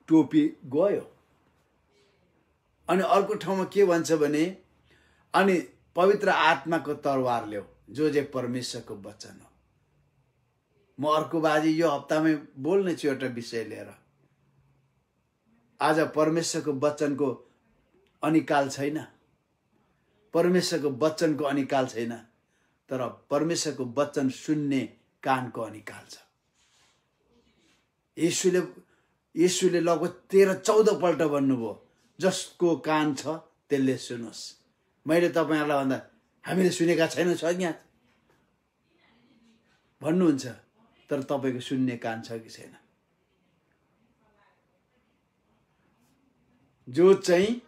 टोपी गयो। अनि अर्को ठाउँमा के भन्छ भने, अनि पवित्र आत्माको तरवार ल्याऊ, जो चाहिँ परमेश्वरको वचन हो। म अर्को बाजी यो हप्तामै बोल्ने छु एउटा विषय लिएर। आज परमेश्वरको वचनको अनिकाल छैन, परमेश्वरको वचनको अनिकाल छैन, तर परमेश्वरको वचन सुन्ने कानको अनिकाल छ। यीशुले येशूले लगभग 13-14 पल्ट भन्नुभयो, जसको कान छ त्यसले सुनोस्। मैले तपाईहरुलाई भन्दा हामीले सुनेका छैनौँ यहाँ भन्नुहुन्छ, तर तपाईको सुन्ने कान छ कि छैन? जो चाहिँ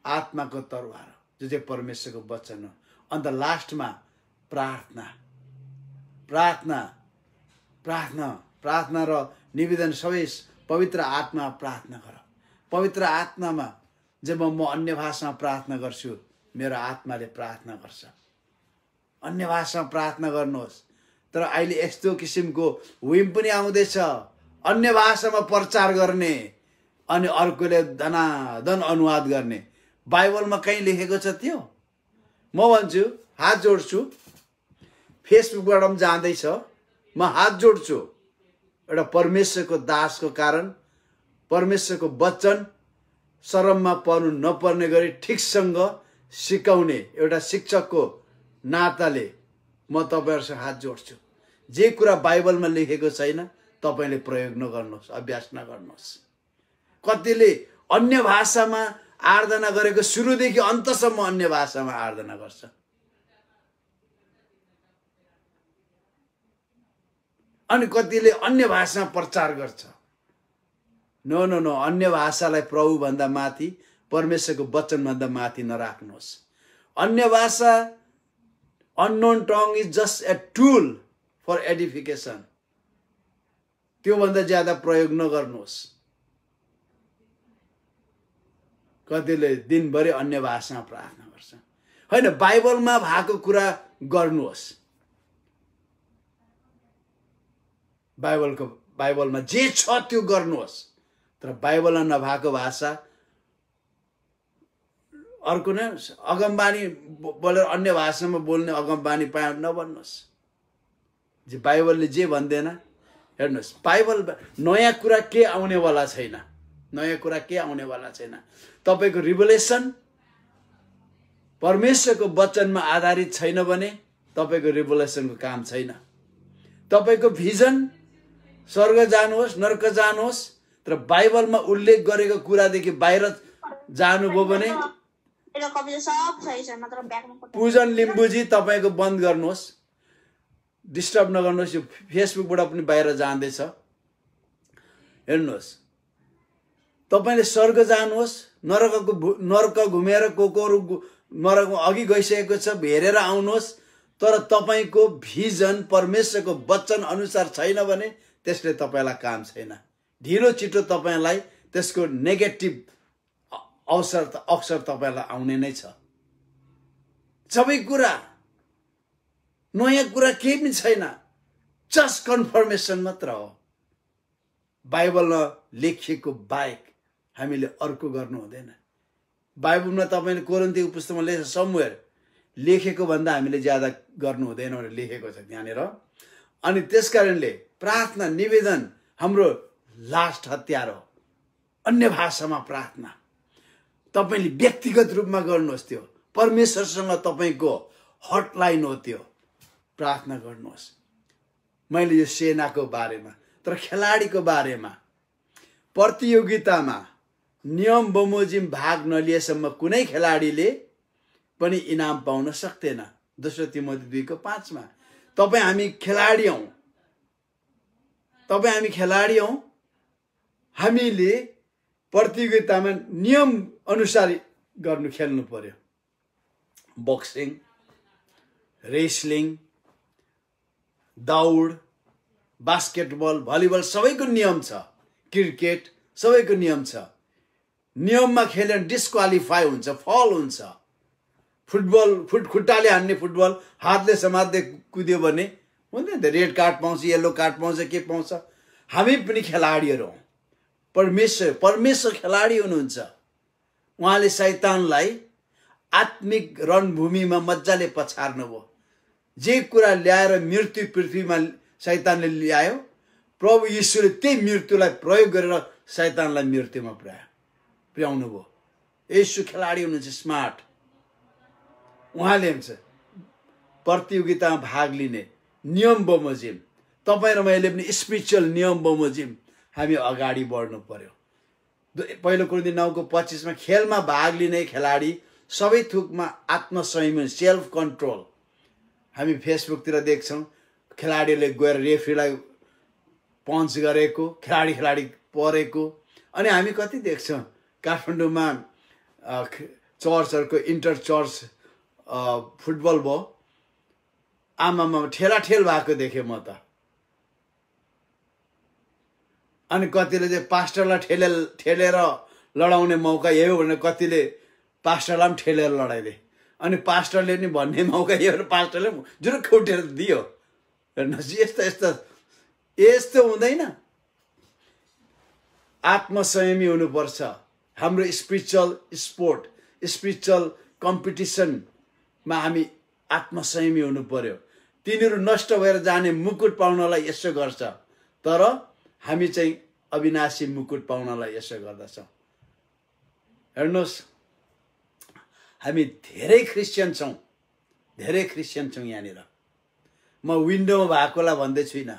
आत्माको तरवार हो, जो चाहिँ परमेश्वरको वचन हो। अन्त लास्टमा प्रार्थना प्रार्थना प्रार्थना प्रार्थना र निवेदन सबै पवित्र आत्मा प्रार्थना गर। पवित्र आत्मामा जब म अन्य भाषामा प्रार्थना गर्छु, मेरो आत्माले प्रार्थना गर्छ। अन्य भाषामा प्रार्थना गर्नुहोस्। तर अहिले यस्तो किसिमको विम पनि आउँदैछ, अन्य भाषामा प्रचार गर्ने अनि अर्कोले धनाधन अनुवाद गर्ने। बाइबलमा कहीँ लेखेको छ त्यो? म भन्छु, हात जोड्छु, फेसबुकबाट पनि जाँदैछ, म हात जोड्छु। एउटा परमेश्वरको दासको कारण, परमेश्वरको वचन शरममा पर्नु नपर्ने गरी ठिकसँग सिकाउने एउटा शिक्षकको नाताले म तपाईहरुसँग हात जोड्छु। जे कुरा बाइबलमा लेखेको छैन तपाईले प्रयोग नगर्नुहोस्, अभ्यास नगर्नुहोस्। कतिले अन्य भाषामा आराधना गरेको सुरुदेखि अन्तसम्म अन्य भाषामा आराधना गर्छ। अनि कतिले अन्य भाषामा प्रचार गर्छ। नो नो नो, अन्य भाषालाई प्रभु भन्दा माथि, परमेश्वरको वचन भन्दा माथि नराख्नुहोस्। अन्य भाषा, unknown tongue is just a tool for edification। त्यो भन्दा ज्यादा प्रयोग नगर्नुहोस्। कतिले दिनभरि अन्य भाषामा प्रार्थना गर्छ। हैन, बाइबलमा भएको कुरा गर्नुहोस्। बाइबलमा जे छ त्यो गर्नुहोस्। तर बाइबलमा नभएको भाषा अर्को नै अगमबानी बोलेर अन्य भाषामा बोल्ने अगमबानी पाए नभन्नुहोस्। जे बाइबलले जे भन्दैन, हेर्नुहोस्, बाइबल नयाँ कुरा के आउनेवाला छैन। नयाँ कुरा के आउनेवाला छैन। तपाईको रिभलेसन परमेश्वरको वचनमा आधारित छैन भने तपाईको रिभलेसनको काम छैन। तपाईको भिजन स्वर्ग जानुहोस्, नर्क जानुहोस्, तर बाइबलमा उल्लेख गरेको कुरादेखि बाहिर जानुभयो भने पूजन लिम्बुजी तपाईको बन्द गर्नुहोस्, डिस्टर्ब नगर्नुहोस्। यो फेसबुकबाट पनि बाहिर जाँदैछ। हेर्नुहोस्, तपाईले स्वर्ग जानुहोस्, नरक घुमेर कोकोहरू नरकमा अघि गइसकेको छ, हेरेर आउनुहोस्। तर तपाईको भिजन परमेश्वरको वचन अनुसार छैन भने त्यसले तपाईलाई काम छैन। ढिलो छिटो तपाईलाई त्यसको नेगेटिभ अवसर तपाईलाई आउने नै छ। सबै कुरा नयाँ कुरा केही पनि छैन, जस्ट कन्फर्मेसन मात्र हो। बाइबलमा लेखिएको बाहेक हामीले अर्को गर्नु हुँदैन। बाइबलमा तपाईले कोरिन्थीको पुस्तकमा लेखेको समवेयर लेखेको भन्दा हामीले ज्यादा गर्नु हुँदैन भनेर लेखेको छ त्यहाँनिर। अनि त्यसकारणले प्रार्थना निवेदन हाम्रो लास्ट हतियार हो। अन्य भाषामा प्रार्थना तपाईले व्यक्तिगत रूपमा गर्नुहोस्। त्यो परमेश्वरसँग तपाईको हटलाइन हो। त्यो प्रार्थना गर्नुहोस्। मैले यो सेनाको बारेमा, तर खेलाडीको बारेमा, प्रतियोगितामा नियम बमोजिम भाग नलिएसम्म कुनै खेलाडीले पनि इनाम पाउन सक्दैन। दोस्रो तिमोथी 2:5 तपाईँ हामी खेलाडी हौं। तपाईँ हामी खेलाडी हौं। हामीले प्रतियोगितामा नियम अनुसार खेल्नु पर्यो। बक्सिङ, रेसलिङ, दौड, बास्केटबल, भलिबल सबैको नियम छ। क्रिकेट सबैको नियम छ। नियममा खेल्यो भने डिस्क्वालिफाई हुन्छ, फल हुन्छ। फुटबल खुट्टाले हान्ने फुटबल, हातले समात्दै कुद्यो भने हुँदैन, रेड कार्ड पाउँछ, येलो कार्ड पाउँछ, के पाउँछ। हामी पनि खेलाडीहरू हौं। परमेश्वर खेलाडी हुनुहुन्छ। उहाँले शैतानलाई आत्मिक रणभूमिमा मज्जाले पछार्नुभयो। जे कुरा ल्याएर मृत्यु पृथ्वीमा शैतानले ल्यायो, प्रभु यीशुले त्यही मृत्युलाई प्रयोग गरेर शैतानलाई मृत्युमा पुर्याउनु भयो। यीशु खेलाडी हुनुहुन्छ, स्मार्ट। उहाँले हुन्छ प्रतियोगितामा भाग लिने नियम बमोजिम। तपाईँ र मैले पनि स्पिरिचुअल नियम बमोजिम हामी अगाडि बढ्नु पर्यो। पहिलो कुरिन्थी 9:25 मा खेलमा भाग लिने खेलाडी सबै थुकमा आत्मसंयम सेल्फ कन्ट्रोल। हामी फेसबुकतिर देख्छौँ खेलाडीले गएर रेफ्रीलाई पञ्च गरेको, खेलाडी परेको। अनि हामी कति देख्छौँ काठमाडौँमा चर्चहरूको इन्टर चर्च फुटबल भयो, आमामा ठेलाठेल भएको देखेँ म त। अनि कतिले चाहिँ पास्टरलाई ठेलेर लडाउने मौका यही हो भनेर कतिले पास्टरलाई पनि ठेलेर लडाइदिए। अनि पास्टरले नि भन्ने मौका यही हो, पास्टरले जुरुक्क उठेर दियो। हेर्नुहोस् यस्तो हुँदैन। आत्मसंयमी हुनुपर्छ। हाम्रो स्पिरिचुअल स्पोर्ट, स्पिरिचुअल कम्पिटिसनमा हामी आत्मसंयमी हुनु पर्यो। तिनीहरू नष्ट भएर जाने मुकुट पाउनलाई यसो गर्छ, तर हामी चाहिँ अविनाशी मुकुट पाउनलाई यसो गर्दछौँ। हेर्नुहोस् हामी धेरै क्रिस्चियन छौँ, धेरै क्रिस्चियन छौँ यहाँनिर। म विन्डोमा भएकोलाई भन्दै छुइनँ,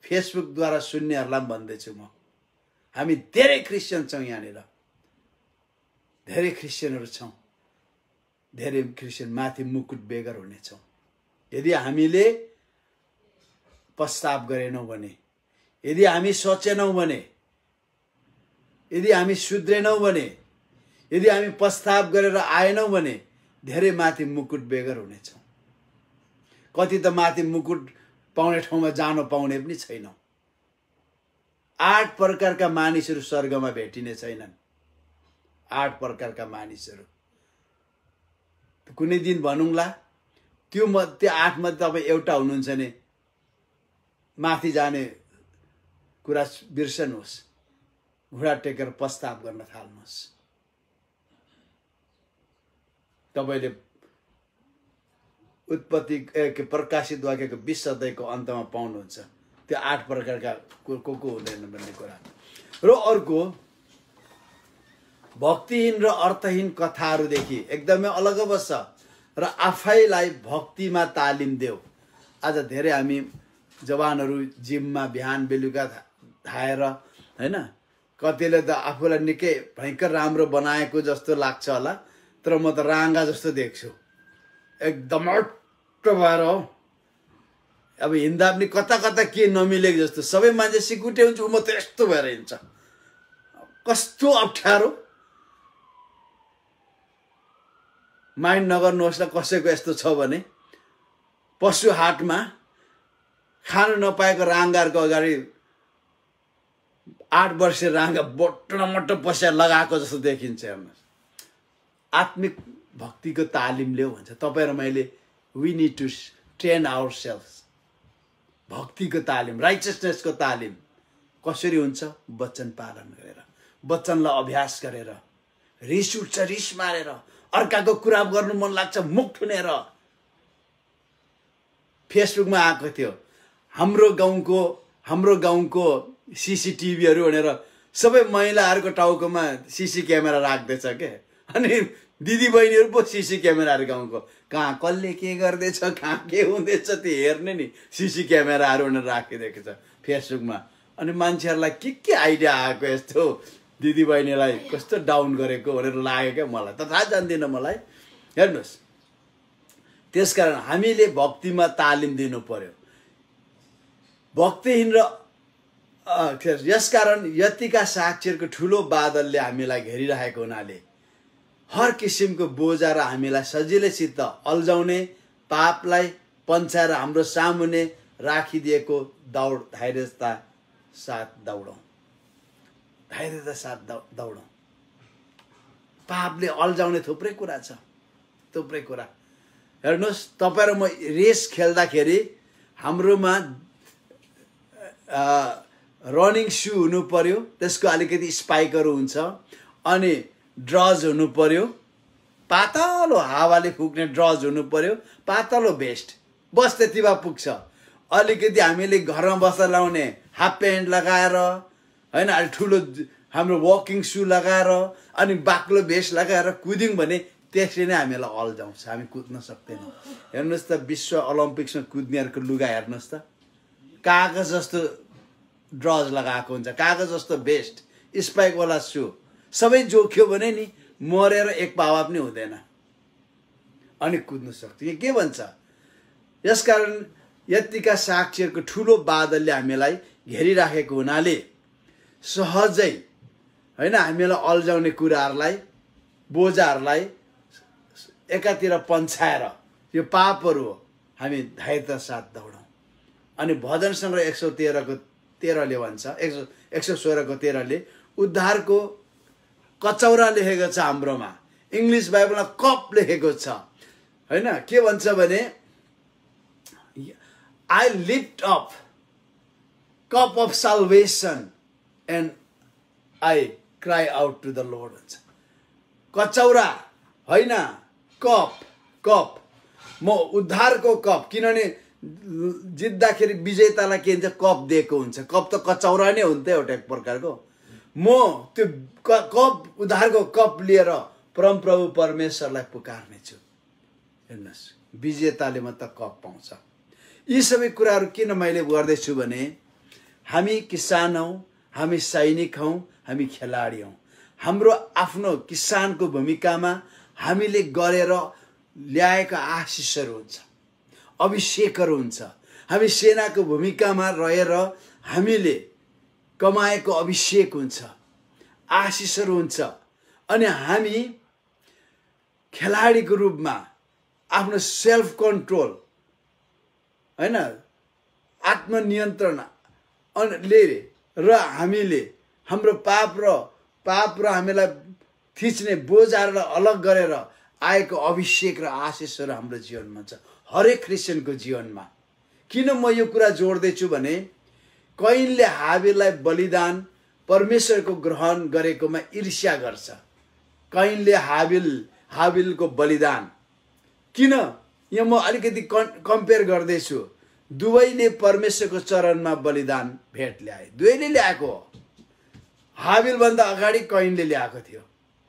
फेसबुकद्वारा सुन्नेहरूलाई पनि भन्दैछु म। हामी धेरै क्रिस्चियन छौँ यहाँनिर, धेरै क्रिस्चियनहरू छौँ। धेरै क्रिस्चियन माथि मुकुट बेगर हुनेछौँ यदि हामीले पश्चाताप गरेनौँ भने, यदि हामी सोचेनौँ भने, यदि हामी सुध्रेनौँ भने, यदि हामी पश्चाताप गरेर आएनौँ भने धेरै माथि मुकुट बेगर हुनेछौँ। कति त माथि मुकुट पाउने ठाउँमा जान पाउने पनि छैनौँ। 8 प्रकारका मानिसहरू स्वर्गमा भेटिने छैनन्। 8 प्रकारका मानिसहरू कुनै दिन भनौँला, त्यो 8 मध्ये तपाईँ एउटा हुनुहुन्छ भने माथि जाने कुरा बिर्सनुहोस्, घुँडा टेकेर पश्चाताप गर्न थाल्नुहोस्। तपाईँले उत्पत्ति प्रकाशित वाक्यको 20 अध्यायको अन्तमा पाउनुहुन्छ त्यो 8 प्रकारका को हुँदैन भन्ने कुरा। र अर्को भक्तिहीन र अर्थहीन कथाहरूदेखि एकदमै अलग बस्छ र आफैलाई भक्तिमा तालिम देऊ। आज धेरै हामी जवानहरू जिममा बिहान बेलुका धाएर हैन, कतिले त आफूलाई निकै भयङ्कर राम्रो बनाएको जस्तो लाग्छ होला, तर म त राङ्गा जस्तो देख्छु, एकदम अट्टो भएर हो। अब हिँड्दा पनि कता कता के नमिलेको जस्तो, सबै मान्छे सिकुटे हुन्छ, म त यस्तो भएर हिँड्छ। कस्तो अप्ठ्यारो। माइन्ड नगर्नुहोस् ल कसैको यस्तो छ भने। पशु हाटमा खानु नपाएको राङ्गाहरूको अगाडि 8 वर्षीय राङ्गा बोट्टमट्ट पैसा लगाएको जस्तो देखिन्छ। हेर्नुहोस्, आत्मिक भक्तिको तालिम लिऊ भन्छ तपाईँ र मैले। We need to train our self. भक्तिको तालिम, राइचियसनेसको तालिम कसरी हुन्छ? वचन पालन गरेर, वचनलाई अभ्यास गरेर। रिस उठ्छ, रिस मारेर, अर्काको कुरा गर्नु मन लाग्छ मुख ठुनेर। फेसबुकमा आएको थियो हाम्रो गाउँको सीसीटीभीहरू भनेर सबै महिलाहरूको टाउकोमा सीसी क्यामेरा राख्दैछ के। अनि दिदीबहिनीहरू पो सीसी क्यामेराहरू गाउँको कहाँ कसले के गर्दैछ, कहाँ के हुँदैछ त्यो हेर्ने नि सीसी क्यामेराहरू भनेर राखिदिएको छ फेसबुकमा। अनि मान्छेहरूलाई के आइडिया आएको यस्तो दिदीबहिनीलाई कस्तो डाउन गरेको भनेर लाग्यो क्या मलाई त, थाहा जान्दिनँ मलाई। हेर्नुहोस्, त्यसकारण हामीले भक्तिमा तालिम दिनु पर्यो। भक्तिहीन र यसकारण यतिका साक्षीहरूको ठुलो बादलले हामीलाई घेरिरहेको हुनाले हर किसिमको बोझा र हामीलाई सजिलैसित अल्झाउने पापलाई पन्छाएर हाम्रो सामुने राखिदिएको धैर्यता साथ दौडौँ। धैर्यता साथ दौडौँ। पापले अल्झाउने थुप्रै कुरा छ, थुप्रै कुरा। हेर्नुहोस्, तपाईँ र म रेस खेल्दाखेरि हाम्रोमा रनिङ सू हुनु पर्यो, त्यसको अलिकति स्पाइकहरू हुन्छ, अनि ड्रज हुनु पर्यो, पातलो हावाले फुक्ने ड्रज हुनु पर्यो, पातलो भेस्ट, बस त्यतिमा पुग्छ। अलिकति हामीले घरमा बस्दा लाउने हाफ प्यान्ट लगाएर हैन, अलि ठुलो हाम्रो वकिङ सू लगाएर अनि बाक्लो भेस्ट लगाएर कुद्यौँ भने त्यसले नै हामीलाई अल्झाउँछ, हामी कुद्न सक्दैनौँ। हेर्नुहोस् त, विश्व ओलम्पिक्समा कुद्नेहरूको लुगा हेर्नुहोस् त, कागज जस्तो ड्रज लगाएको हुन्छ, कागज जस्तो बेस्ट, स्पाइकवाला सु, सबै जोख्यो भने नि मरेर एक पावा पनि हुँदैन अनि कुद्नु सक्छ। यो के भन्छ? यसकारण यतिका साक्षीहरूको ठुलो बादलले हामीलाई घेरिराखेको हुनाले सहजै हैन हामीलाई अल्झाउने कुराहरूलाई, बोझाहरूलाई एकातिर पन्छाएर यो पापहरू हो, हामी धैर्यता साथ दौडौँ। अनि भजन सङ्ग्रह 113 को 13 भन्छ, 116 को 13 उद्धारको कचौरा लेखेको छ हाम्रोमा, इङ्ग्लिस बाइबलमा कप लेखेको छ हैन। के भन्छ भने I lift up cup of salvation and I cry out to the Lord भन्छ। कचौरा होइन, कप, कप, म उद्धारको कप, किनभने जित्दाखेरि विजेतालाई के हुन्छ? कप दिएको हुन्छ। कप त कचौरा नै हुन्छ एउटा एक प्रकारको। म त्यो कप, उद्धारको कप लिएर परमप्रभु परमेश्वरलाई पुकार्ने छु। हेर्नुहोस्, विजेताले मात्र कप पाउँछ। यी सबै कुराहरू किन मैले गर्दैछु भने हामी किसान हौँ, हामी सैनिक हौँ, हामी खेलाडी हौँ। हाम्रो आफ्नो किसानको भूमिकामा हामीले गरेर ल्याएका आशिषहरू हुन्छ, अभिषेकहरू हुन्छ। हामी सेनाको भूमिकामा रहेर हामीले कमाएको अभिषेक हुन्छ, आशिषहरू हुन्छ। अनि हामी खेलाडीको रूपमा आफ्नो सेल्फ कन्ट्रोल हैन, आत्मनियन्त्रण र हामीले हाम्रो पाप र हामीलाई थिच्ने बोझाहरूलाई अलग गरेर आएको अभिषेक र आशिषहरू हाम्रो जीवनमा छ, हरेक क्रिस्चियनको जीवनमा। किन म यो कुरा जोड्दैछु भने कैनले हाबिललाई बलिदान परमेश्वरको ग्रहण गरेकोमा ईर्ष्या गर्छ। कैनले हाबिलको बलिदान किन, यहाँ म अलिकति कम्पेयर गर्दैछु। दुवैले परमेश्वरको चरणमा बलिदान भेट ल्याए, दुवैले ल्याएको हो। हाबिलभन्दा अगाडि कैनले ल्याएको थियो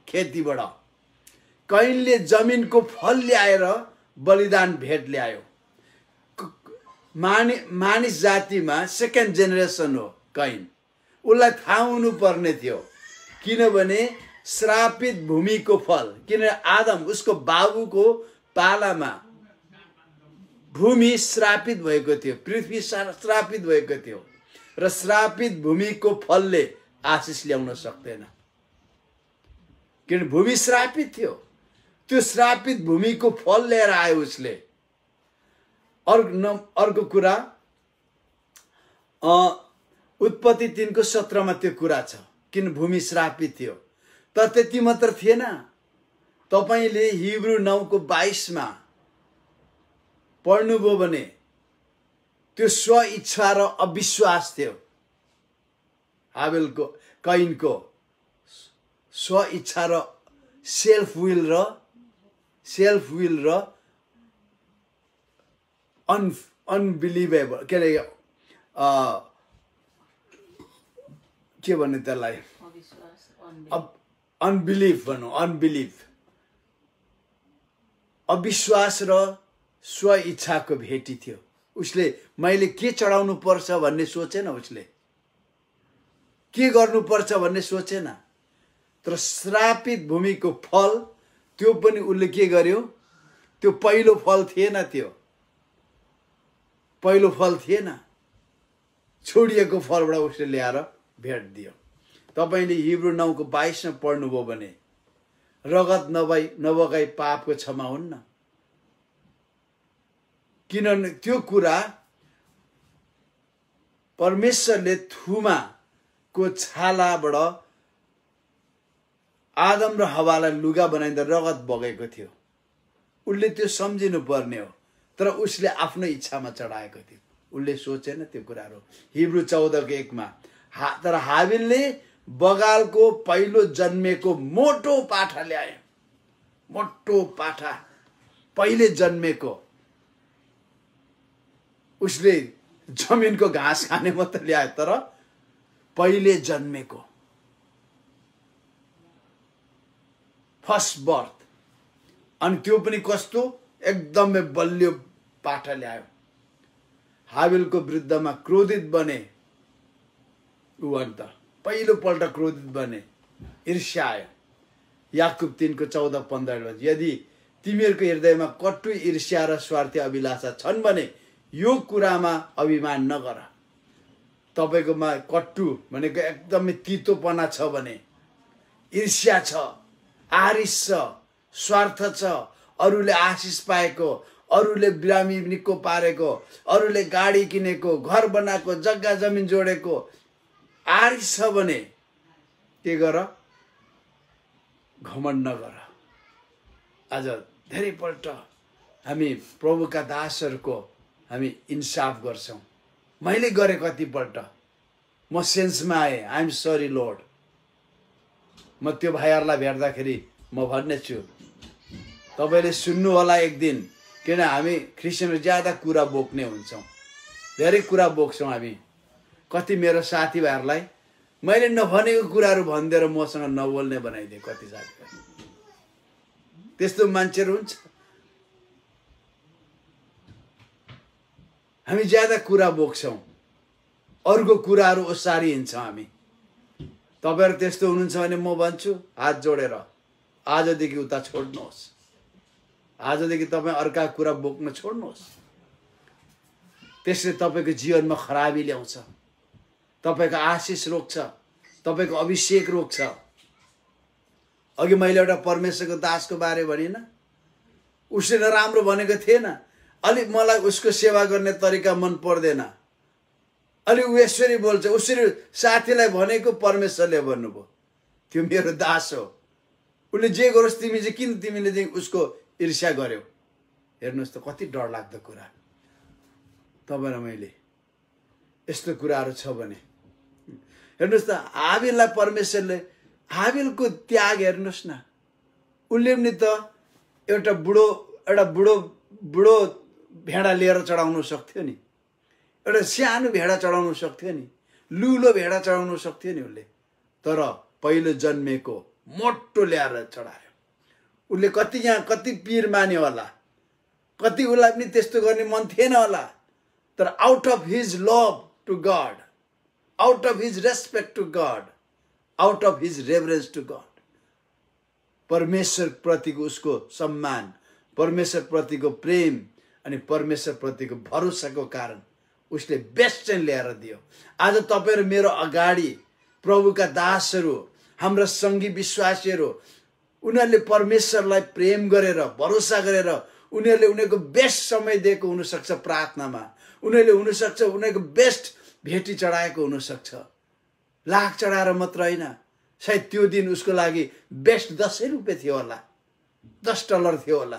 खेतीबाट। कैनले जमिनको फल ल्याएर बलिदान भेट ल्यायो। मानिस जातिमा सेकेन्ड जेनेरेसन हो कैन। उसलाई थाहा हुनुपर्ने थियो, किनभने श्रापित भूमिको फल, किनभने आदम उसको बाबुको पालामा भूमि श्रापित भएको थियो, पृथ्वी श्रापित भएको थियो र श्रापित भूमिको फलले आशिष ल्याउन सक्दैन, किनभने भूमि श्रापित थियो। त्यो श्रापित भूमिको फल लिएर आयो उसले। अर्को कुरा उत्पत्ति 3 को 17 त्यो कुरा छ, किन भूमि श्रापित थियो। तर त्यति मात्र थिएन, तपाईले हिब्रू 9 को 22 पढ्नुभयो भने त्यो स्व इच्छा र अविश्वास थियो। हाबिलको, कैनको स्व इच्छा र सेल्फ विल र अनबिलिभेबल, के भन्ने त्यसलाई, अनबिलिफ भनौँ, अविश्वास र स्व इच्छाको भेटी थियो। उसले मैले के चढाउनु पर्छ भन्ने सोचेन, उसले के गर्नुपर्छ भन्ने सोचेन। तर श्रापित भूमिको फल त्यो पनि उसले के गर्यो? त्यो पहिलो फल थिएन, त्यो पहिलो फल थिएन, छोडिएको फलबाट उसले ल्याएर भेट दियो। तपाईले हिब्रू 9 को 22 पढ्नुभयो भने रगत नबगाई पापको क्षमा हुन्न, किनभने त्यो कुरा परमेश्वरले थुमाको छालाबाट आदम र हवालाई लुगा बनाइँदा रगत बगेको थियो। उसले त्यो सम्झिनु पर्ने हो, तर उसले आफ्नो इच्छामा चढाएको थियो, उसले सोचेन त्यो कुराहरू। हिब्रू 14 को 1 तर हाबिलले बगालको पहिलो जन्मेको मोटो पाठा ल्याए, मोटो पाठा पहिले जन्मेको। उसले जमिनको घाँस खाने मात्र ल्याए, तर पहिले जन्मेको फर्स्ट बर्थ। अनि त्यो पनि कस्तो एकदमै बलियो पाठा ल्यायो। हाबिलको विरुद्धमा क्रोधित बने ऊ अन्त पहिलोपल्ट क्रोधित बने, ईर्ष्या आयो। याकुब 3:14-15 यदि तिमीहरूको हृदयमा कटु ईर्ष्या र स्वार्थी अभिलाषा छन् भने यो कुरामा अभिमान नगर। तपाईकोमा कट्टु भनेको एकदमै तितोपना छ भने, ईर्ष्या छ, आरिस छ, स्वार्थ छ, अरूले आशिष पाएको, अरूले बिरामी निको पारेको, अरूले गाडी किनेको, घर बनाएको, जग्गा जमिन जोडेको आरिस छ भने के गर? घमण्ड नगर। आज धेरैपल्ट हामी प्रभुका दासहरूको हामी इन्साफ गर्छौं। मैले गरे कतिपल्ट, म सेन्समा आएँ, आई एम सरी लर्ड। म त्यो भाइहरूलाई भेट्दाखेरि म भन्ने छु, तपाईले सुन्नु होला एक दिन, किन हामी क्रिस्चियनहरू ज्यादा कुरा बोक्ने हुन्छौँ, धेरै कुरा बोक्छौँ हामी। कति मेरो साथीभाइहरूलाई मैले नभनेको कुराहरू भनिदिएर मसँग नबोल्ने बनाइदिए कति साथीभाइ। त्यस्तो मान्छेहरू हुन्छ। हामी ज्यादा कुरा बोक्छौँ, अरूको कुराहरू ओसारी हिँड्छौँ हामी। तपाईहरु त्यस्तो हुनुहुन्छ भने म भन्छु, हात जोडेर आजदेखि उता छोड्नुहोस्। आजदेखि तपाईं अर्का कुरा बोक्न छोड्नुहोस्। त्यसले तपाईको जीवनमा खराबी ल्याउँछ, तपाईको आशिष रोक्छ, तपाईको अभिषेक रोक्छ। अघि मैले एउटा परमेश्वरको दासको बारे भनिन, उसले नराम्रो भनेको थिएन, अलि मलाई उसको सेवा गर्ने तरिका मन पर्दैन, अलि उ यसरी बोल्छ, उसरी साथीलाई भनेको परमेश्वरले भन्नुभयो, त्यो मेरो दास हो, उसले जे गरोस् तिमी चाहिँ किन तिमीले चाहिँ उसको ईर्ष्या गर्यौ। हेर्नुहोस् त कति डरलाग्दो कुरा। तपाईँ र मैले यस्तो कुराहरू छ भने हेर्नुहोस् त, हाबिललाई परमेश्वरले हाबिलको त्याग हेर्नुहोस् न। उसले पनि त एउटा बुढो भेडा लिएर चढाउन सक्थ्यो नि, एउटा सानो भेडा चढाउन सक्थ्यो नि, लुलो भेडा चढाउन सक्थ्यो नि उसले, तर पहिलो जन्मेको मोटो ल्याएर चढायो। उसले कति पीर मान्यो होला, कति उसलाई पनि त्यस्तो गर्ने मन थिएन होला, तर out of his love to God, out of his respect to God, out of his reverence to God, परमेश्वर प्रतिको उसको सम्मान, परमेश्वर प्रतिको प्रेम अनि परमेश्वर प्रतिको भरोसाको कारण उसले बेस्ट चाहिँ ल्याएर दियो। आज तपाईं र मेरो अगाडि प्रभुका दासहरू, हाम्रा सङ्गी विश्वासीहरू, उनीहरूले परमेश्वरलाई प्रेम गरेर, भरोसा गरेर, उनीहरूले उनीहरूको बेस्ट समय दिएको हुनसक्छ प्रार्थनामा, उनीहरूले हुनसक्छ उनीहरूको बेस्ट भेटी चढाएको हुनसक्छ, लाख चढाएर मात्र होइन, सायद त्यो दिन उसको लागि बेस्ट 10 रुपियाँ थियो होला, $10 थियो होला,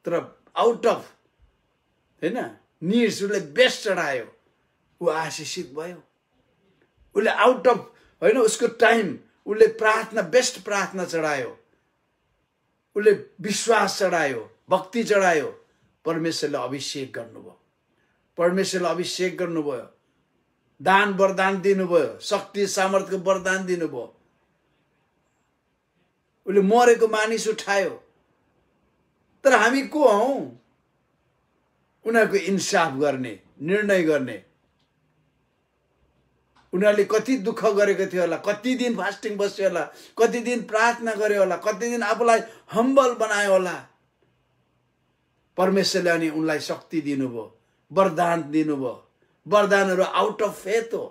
तर आउट अफ हैन निड्स उसले बेस्ट चढायो, ऊ आशिषित भयो। उसले आउट अफ हैन उसको टाइम उसले प्रार्थना, बेस्ट प्रार्थना चढायो, उसले विश्वास चढायो, भक्ति चढायो। परमेश्वरले अभिषेक गर्नुभयो, परमेश्वरले अभिषेक गर्नुभयो, दान वरदान दिनुभयो, शक्ति सामर्थ्यको वरदान दिनुभयो। उसले मरेको मानिस उठायो। तर हामी को हौं उनीहरूको इन्साफ गर्ने, निर्णय गर्ने? उनीहरूले कति दुःख गरेको थियो होला, कति दिन फास्टिङ बस्यो होला, कति दिन प्रार्थना गर्यो होला, कति दिन आफूलाई हम्बल बनायो होला। परमेश्वरले अनि उनलाई शक्ति दिनुभयो, वरदान दिनुभयो। वरदानहरू आउट अफ फेथ हो,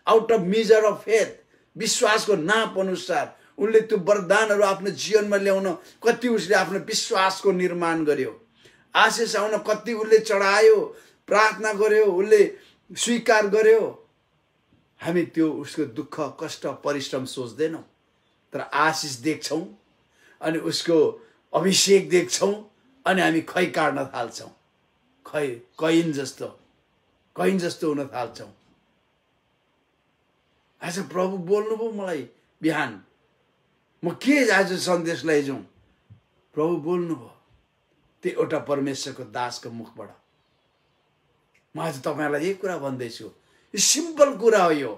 out of measure of faith, विश्वासको नाप अनुसार उनले त्यो वरदानहरू आफ्नो जीवनमा ल्याउन कति उसले आफ्नो विश्वासको निर्माण गर्यो। आशिष आउन कति उसले चढायो, प्रार्थना गर्यो, उसले स्वीकार गर्यो। हामी त्यो उसको दुःख, कष्ट, परिश्रम सोच्दैनौं, तर आशिष देख्छौं अनि उसको अभिषेक देख्छौं अनि हामी खै काट्न थाल्छौं, कैन जस्तो हुन थाल्छौं। आज प्रभु बोल्नुभयो मलाई बिहान, म के आज सन्देश लैजाउँ, प्रभु बोल्नुभयो त्यो एउटा परमेश्वरको दासको मुखबाट। म आज तपाईहरुलाई यही कुरा भन्दैछु, यो सिम्पल कुरा हो यो,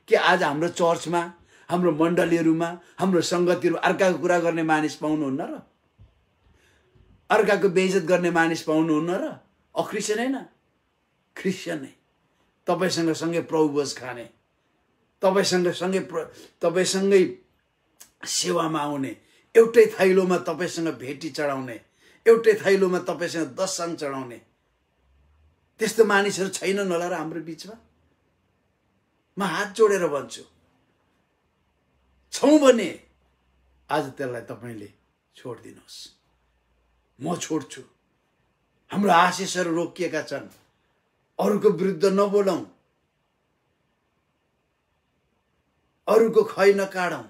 कि आज हाम्रो चर्चमा, हाम्रो मण्डलीहरुमा, हाम्रो संगतिहरु अर्काको कुरा गर्ने मानिस पाउनुहुन्न र? अर्काको बेइज्जत गर्ने मानिस पाउनुहुन्न र? अक्रिस्चियन हैन, क्रिस्चियन नै तपाईसँग सँगै प्रभु भोज खाने, तपाईसँगै सेवामा आउने, एउटै थाइलोमा तपाईसँग भेटी चढाउने, एउटै थाइलोमा तपाईसँग दशाङ चढाउने त्यस्तो मानिसहरू छैनन् होला र हाम्रो बिचमा? म हात जोडेर भन्छु, छौँ भने आज त्यसलाई तपाईँले छोडिदिनुहोस्। म छोड्छु। हाम्रो आशिषहरू रोकिएका छन्। अरूको विरुद्ध नबोलौँ, अरूको खै नकाडौँ।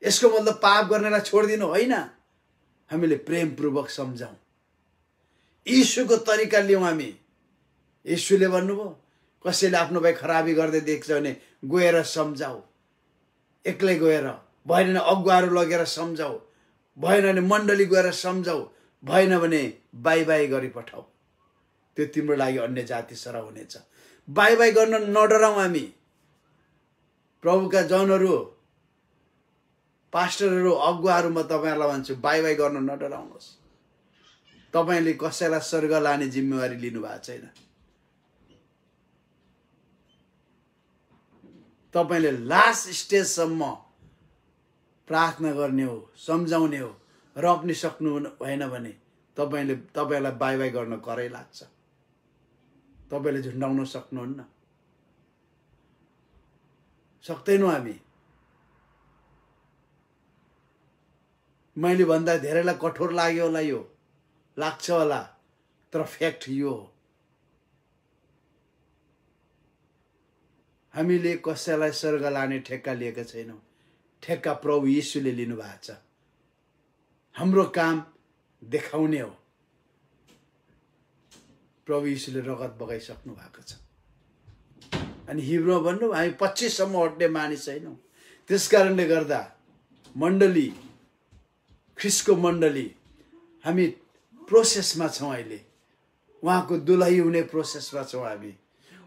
यसको मतलब पाप गर्नेलाई छोडिदिनु होइन। हामीले प्रेमपूर्वक सम्झौँ, यीशुको तरिका लियौँ। हामी यीशुले भन्नुभयो, कसैले आफ्नो भाइ खराबी गर्दै देख्छ भने गएर सम्झाऊ, एक्लै गएर, भएन भने अगुवाहरू लगेर सम्झाऊ, भएन भने मण्डली गएर सम्झाऊ, भएन भने बाई बाई गरी पठाऊ। त्यो तिम्रो लागि अन्य जाति सर हुनेछ। बाई बाई गर्न नडराउँ हामी। प्रभुका जनहरू, पास्टरहरू, अगुवाहरू, म तपाईँहरूलाई भन्छु, बाई बाई गर्न नडराउनुहोस्। तपाईँले कसैलाई स्वर्ग लाने जिम्मेवारी लिनु भएको छैन। तपाईँले लास्ट स्टेजसम्म प्रार्थना गर्ने हो, सम्झाउने हो, रोक्न सक्नु भएन भने तपाईँलाई बाई बाई गर्न करै लाग्छ। तपाईँले झुन्डाउन सक्नुहुन्न, सक्दैनौँ हामी। मैले भन्दा धेरैलाई कठोर लाग्यो होला, यो लाग्छ होला, तर फ्याक्ट यो हो। हामीले कसैलाई स्वर्ग लाने ठेक्का लिएका छैनौँ। ठेक्का प्रभु यीशुले लिनुभएको छ। हाम्रो काम देखाउने हो। प्रभु यीशुले रगत बगाइसक्नु भएको छ। अनि हिब्रूमा भन्नु, हामी 25 सम्म हट्ने मानिस छैनौँ। त्यस कारणले गर्दा मण्डली, ख्रिस्टको मण्डली, हामी प्रोसेसमा छौँ। अहिले उहाँको दुलही हुने प्रोसेसमा छौँ हामी।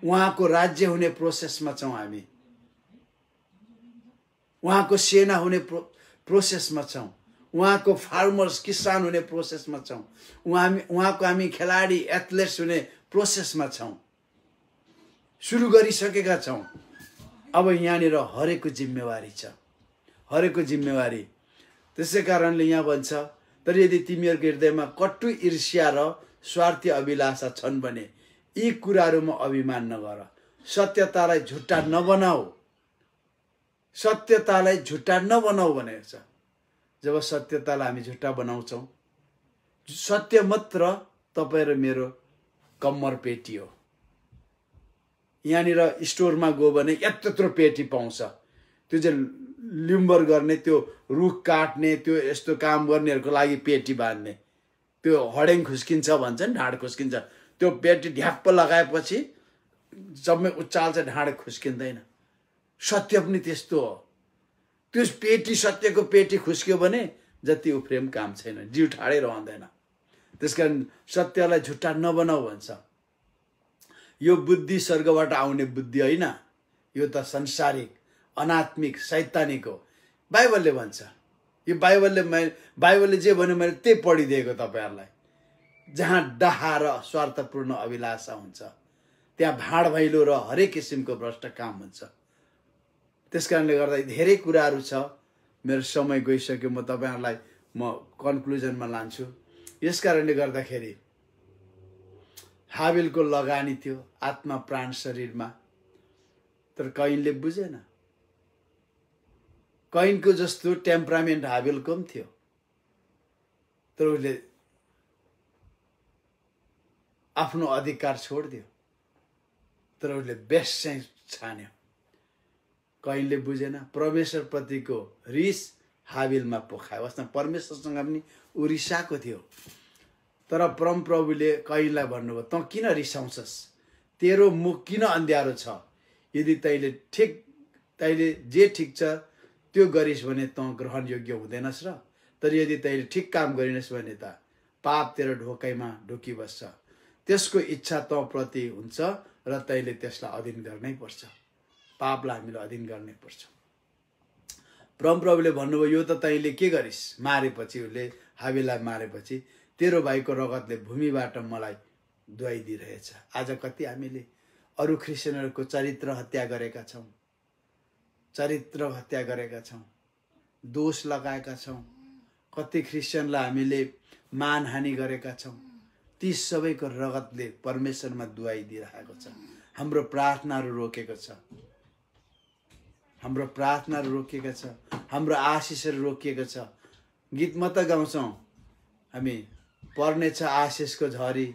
उहाँको राज्य हुने प्रोसेसमा छौँ हामी। उहाँको सेना हुने प्रोसेसमा छौँ। उहाँको फार्मर्स, किसान हुने प्रोसेसमा छौँ। उहाँको हामी खेलाडी, एथलेट्स हुने प्रोसेसमा छौँ। सुरु गरिसकेका छौँ। अब यहाँनिर हरेकको जिम्मेवारी छ, हरेकको जिम्मेवारी। त्यसै कारणले यहाँ भन्छ, तर यदि तिमीहरूको हृदयमा कटु ईर्ष्या र स्वार्थी अभिलाषा छन् भने यी कुराहरूमा अभिमान नगर। सत्यतालाई झुट्टा नबनाऊ, सत्यतालाई झुट्टा नबनाऊ भनेको छ। जब सत्यतालाई हामी झुट्टा बनाउँछौँ, सत्य मात्र तपाईँ र मेरो कम्मर पेटी हो। यहाँनिर स्टोरमा गयो भने यत्रो पेटी पाउँछ। त्यो चाहिँ लिम्बर गर्ने, त्यो रुख काट्ने, त्यो यस्तो काम गर्नेहरूको लागि पेटी बाँध्ने। त्यो हडेङ खुस्किन्छ भन्छ नि, ढाड खुस्किन्छ। त्यो पेटी ढ्याप्प लगाएपछि जम्मै उचाल्छ, ढाड खुस्किँदैन। सत्य पनि त्यस्तो हो। त्यो पेटी, सत्यको पेटी खुस्क्यो भने जति उफ्रेम काम छैन, जिउ ठाडै रहँदैन। त्यसकारण सत्यलाई झुट्टा नबनाऊ भन्छ। यो बुद्धि स्वर्गबाट आउने बुद्धि होइन, यो त संसारिक, अनात्मिक, शैतानिक हो। बाइबलले भन्छ, यो बाइबलले जे भन्यो मैले त्यही पढिदिएको तपाईँहरूलाई। जहाँ डाहा र स्वार्थपूर्ण अभिलाषा हुन्छ, त्यहाँ भाँड भैलो र हरेक किसिमको भ्रष्ट काम हुन्छ। त्यस कारणले गर्दा धेरै कुराहरू छ। मेरो समय गइसक्यो। म तपाईँहरूलाई कन्क्लुजनमा लान्छु। यस कारणले गर्दाखेरि हाबिलको लगानी थियो आत्मा, प्राण, शरीरमा, तर कैनले बुझेन। कैनको जस्तो टेम्परामेन्ट हाबिलको पनि थियो, तर उसले आफ्नो अधिकार छोडिदियो, तर उसले बेस्ट चाहिँ छान्यो। कैनले बुझेन। परमेश्वरप्रतिको रिस हाबिलमा पोखायो। वास्तवमा परमेश्वरसँग पनि ऊ रिसाएको थियो, तर परमप्रभुले कैनलाई भन्नुभयो, तँ किन रिसाउँछस्? तेरो मुख किन अन्ध्यारो छ? यदि तैँले जे ठिक छ त्यो गरिस् भने तँ ग्रहणयोग्य हुँदैनस् र, तर यदि तैँले ठिक काम गरिनस् भने त पाप तेरो ढोकाइमा ढुकिबस्छ। त्यसको इच्छा तँ प्रति हुन्छ र तैँले त्यसलाई अधीन गर्नै पर्छ। पापलाई हामीले अधीन गर्नै पर्छ। परमप्रभुले भन्नुभयो, यो त तैँले के गरिस्? मारेपछि, उसले हाबिललाई मारेपछि तेरो भाइको रगतले भूमिबाट मलाई दुहाइ दिइरहेछ। आज कति हामीले अरू क्रिस्चियनहरूको चरित्र हत्या गरेका छौँ। चरित्र हत्या गरेका छौँ, दोष लगाएका छौँ, कति क्रिस्चियनलाई हामीले मानहानि गरेका छौँ। ती सबैको रगतले परमेश्वरमा दुहाई दिइरहेको छ। हाम्रो प्रार्थनाहरू रोकेको छ, हाम्रो प्रार्थनाहरू रोकिएको छ, हाम्रो आशिषहरू रोकिएको छ। गीत मात्र गाउँछौँ हामी, पर्नेछ आशिषको झरी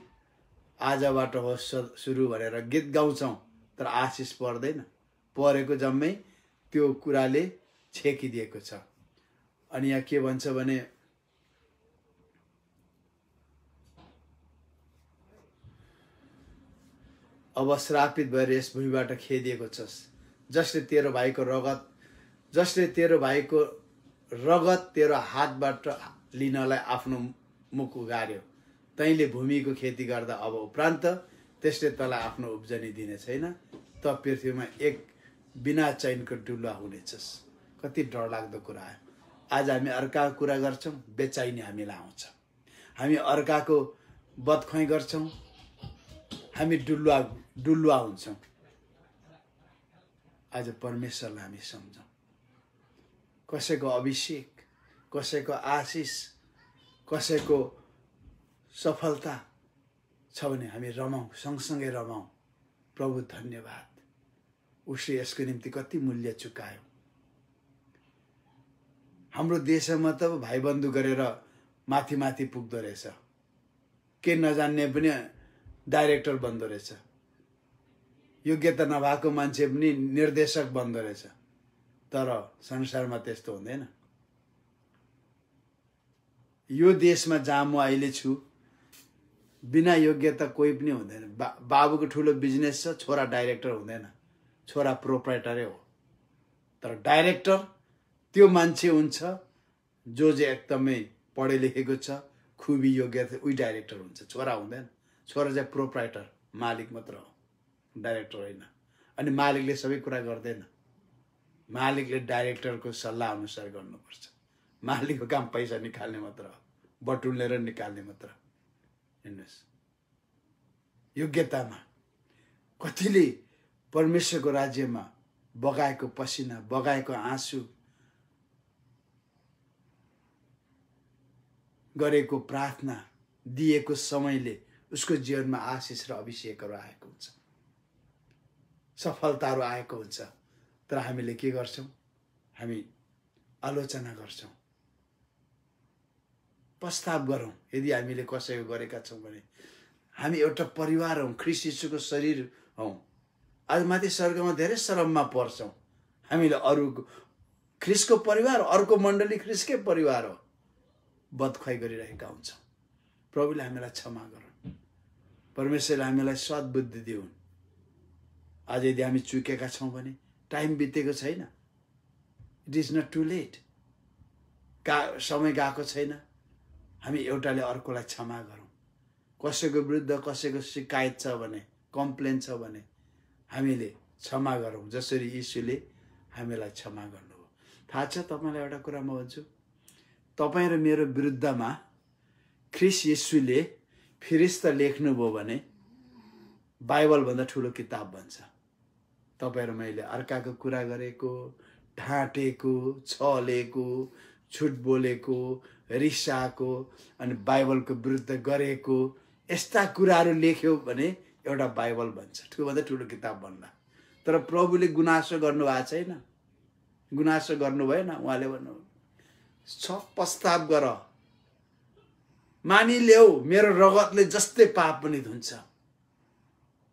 आजबाट होस् सुरु भनेर गीत गाउँछौँ, तर आशिष पर्दैन। परेको जम्मै त्यो कुराले छेकिदिएको छ। अनि यहाँ के भन्छ भने अब श्रापित भएर यस भूमिबाट खेदिएको छस्, जसले तेरो भाइको रगत तेरो हातबाट लिनलाई आफ्नो मुख उगार्यो। तैँले भूमिको खेती गर्दा अब उपरान्त त्यसले तँलाई आफ्नो उब्जनी दिने छैन। त पृथ्वीमा एक बिना चैनको डुल्वा हुनेछस्। कति डरलाग्दो कुरा हो। आज हामी अर्काको कुरा गर्छौँ, बेचैनी हामीलाई आउँछ। हामी अर्काको बदखुवाइ गर्छौँ, हामी डुल्वा हुन्छौँ। आज परमेश्वरलाई हामी सम्झौँ। कसैको अभिषेक, कसैको आशिष, कसैको सफलता छ भने हामी रमाउँ, सँगसँगै रमाउँ। प्रभु धन्यवाद, उसले यसको निम्ति कति मूल्य चुकायो। हाम्रो देशमा त भाइबन्धु गरेर माथि माथि पुग्दो रहेछ। के नजान्ने पनि डाइरेक्टर बन्दो रहेछ, योग्यता नभएको मान्छे पनि निर्देशक बन्दो रहेछ। तर संसारमा त्यस्तो हुँदैन। यो देशमा जहाँ म अहिले छु, बिना योग्यता कोही पनि हुँदैन। बाबुको ठुलो बिजनेस छ, छोरा डाइरेक्टर हुँदैन, छोरा प्रोप्राइटरै हो। तर डाइरेक्टर त्यो मान्छे हुन्छ जो एकदमै पढे लेखेको छ, खुबी योग्यता, उही डाइरेक्टर हुन्छ, छोरा हुँदैन। छोरा चाहिँ प्रोप्राइटर, मालिक मात्र हो, डाइरेक्टर होइन। अनि मालिकले सबै कुरा गर्दैन, मालिकले डाइरेक्टरको सल्लाह अनुसार गर्नुपर्छ। मालिकको काम पैसा निकाल्ने मात्र हो, बटुल्ने र निकाल्ने मात्र। हेर्नुहोस्, योग्यतामा कतिले परमेश्वरको राज्यमा बगाएको पसिना, बगाएको आँसु, गरेको प्रार्थना, दिएको समयले उसको जीवनमा आशिष र अभिषेकहरू आएको हुन्छ, सफलताहरू आएको हुन्छ। तर हामीले के गर्छौँ? हामी आलोचना गर्छौँ, प्रस्ताव गरौँ। यदि हामीले कसैको गरेका छौँ भने हामी एउटा परिवार हौँ, ख्रीष्ट यीशुको शरीर हौँ। आज माथि स्वर्गमा धेरै श्रममा पर्छौँ। हामीले अरूको ख्रीष्टको परिवार, अर्को मण्डली ख्रीष्टकै परिवार हो, बदखुवाइ गरिरहेका हुन्छौँ। प्रभुले हामीलाई क्षमा गरून्, परमेश्वरले हामीलाई सद्बुद्धि दिउन्। आज यदि हामी चुकेका छौँ भने टाइम बितेको छैन, it is not too late. समय गएको छैन। हामी एउटाले अर्कोलाई क्षमा गरौँ। कसैको विरुद्ध कसैको शिकायत छ भने, कम्प्लेन छ भने हामीले क्षमा गरौँ, जसरी यीशुले हामीलाई क्षमा गर्नुभयो। थाहा छ तपाईँलाई एउटा कुरा म भन्छु, तपाईँ र मेरो विरुद्धमा ख्रीष्ट यीशुले फिरिस्त लेख्नुभयो भने बाइबलभन्दा ठुलो किताब बन्छ। तपाईँ र मैले अर्काको कुरा गरेको, ढाँटेको, छलेको, झुट बोलेको, रिसाएको, अनि बाइबलको विरुद्ध गरेको यस्ता कुराहरू लेख्यो भने एउटा बाइबल बन्छ, ठुलोभन्दा ठुलो किताब बन्ला। तर प्रभुले गुनासो गर्नुभएको छैन, गुनासो गर्नु भएन। उहाँले भन्नु प्रस्ताव गर, मानिल्याऊ, मेरो रगतले जस्तै पाप पनि धुन्छ,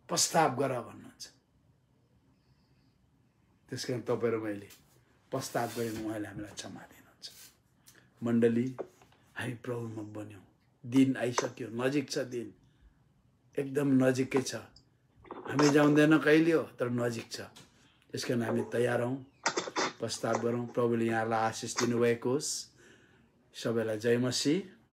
प्रस्ताव गर भन्नुहुन्छ। त्यसकारण तपाईँ र मैले प्रस्ताव गरेर उहाँले हामीलाई क्षमा दिनुहुन्छ। मण्डली, हामी प्रभुमा बन्यौँ। दिन आइसक्यो, नजिक छ, दिन एकदम नजिकै छ। हामी जाउँदैन कहिले हो, तर नजिक छ। त्यसकारण हामी तयार हौँ, प्रस्ताव गरौँ। प्रभुले यहाँलाई आशिष दिनुभएको होस्। सबैलाई जय मसीह।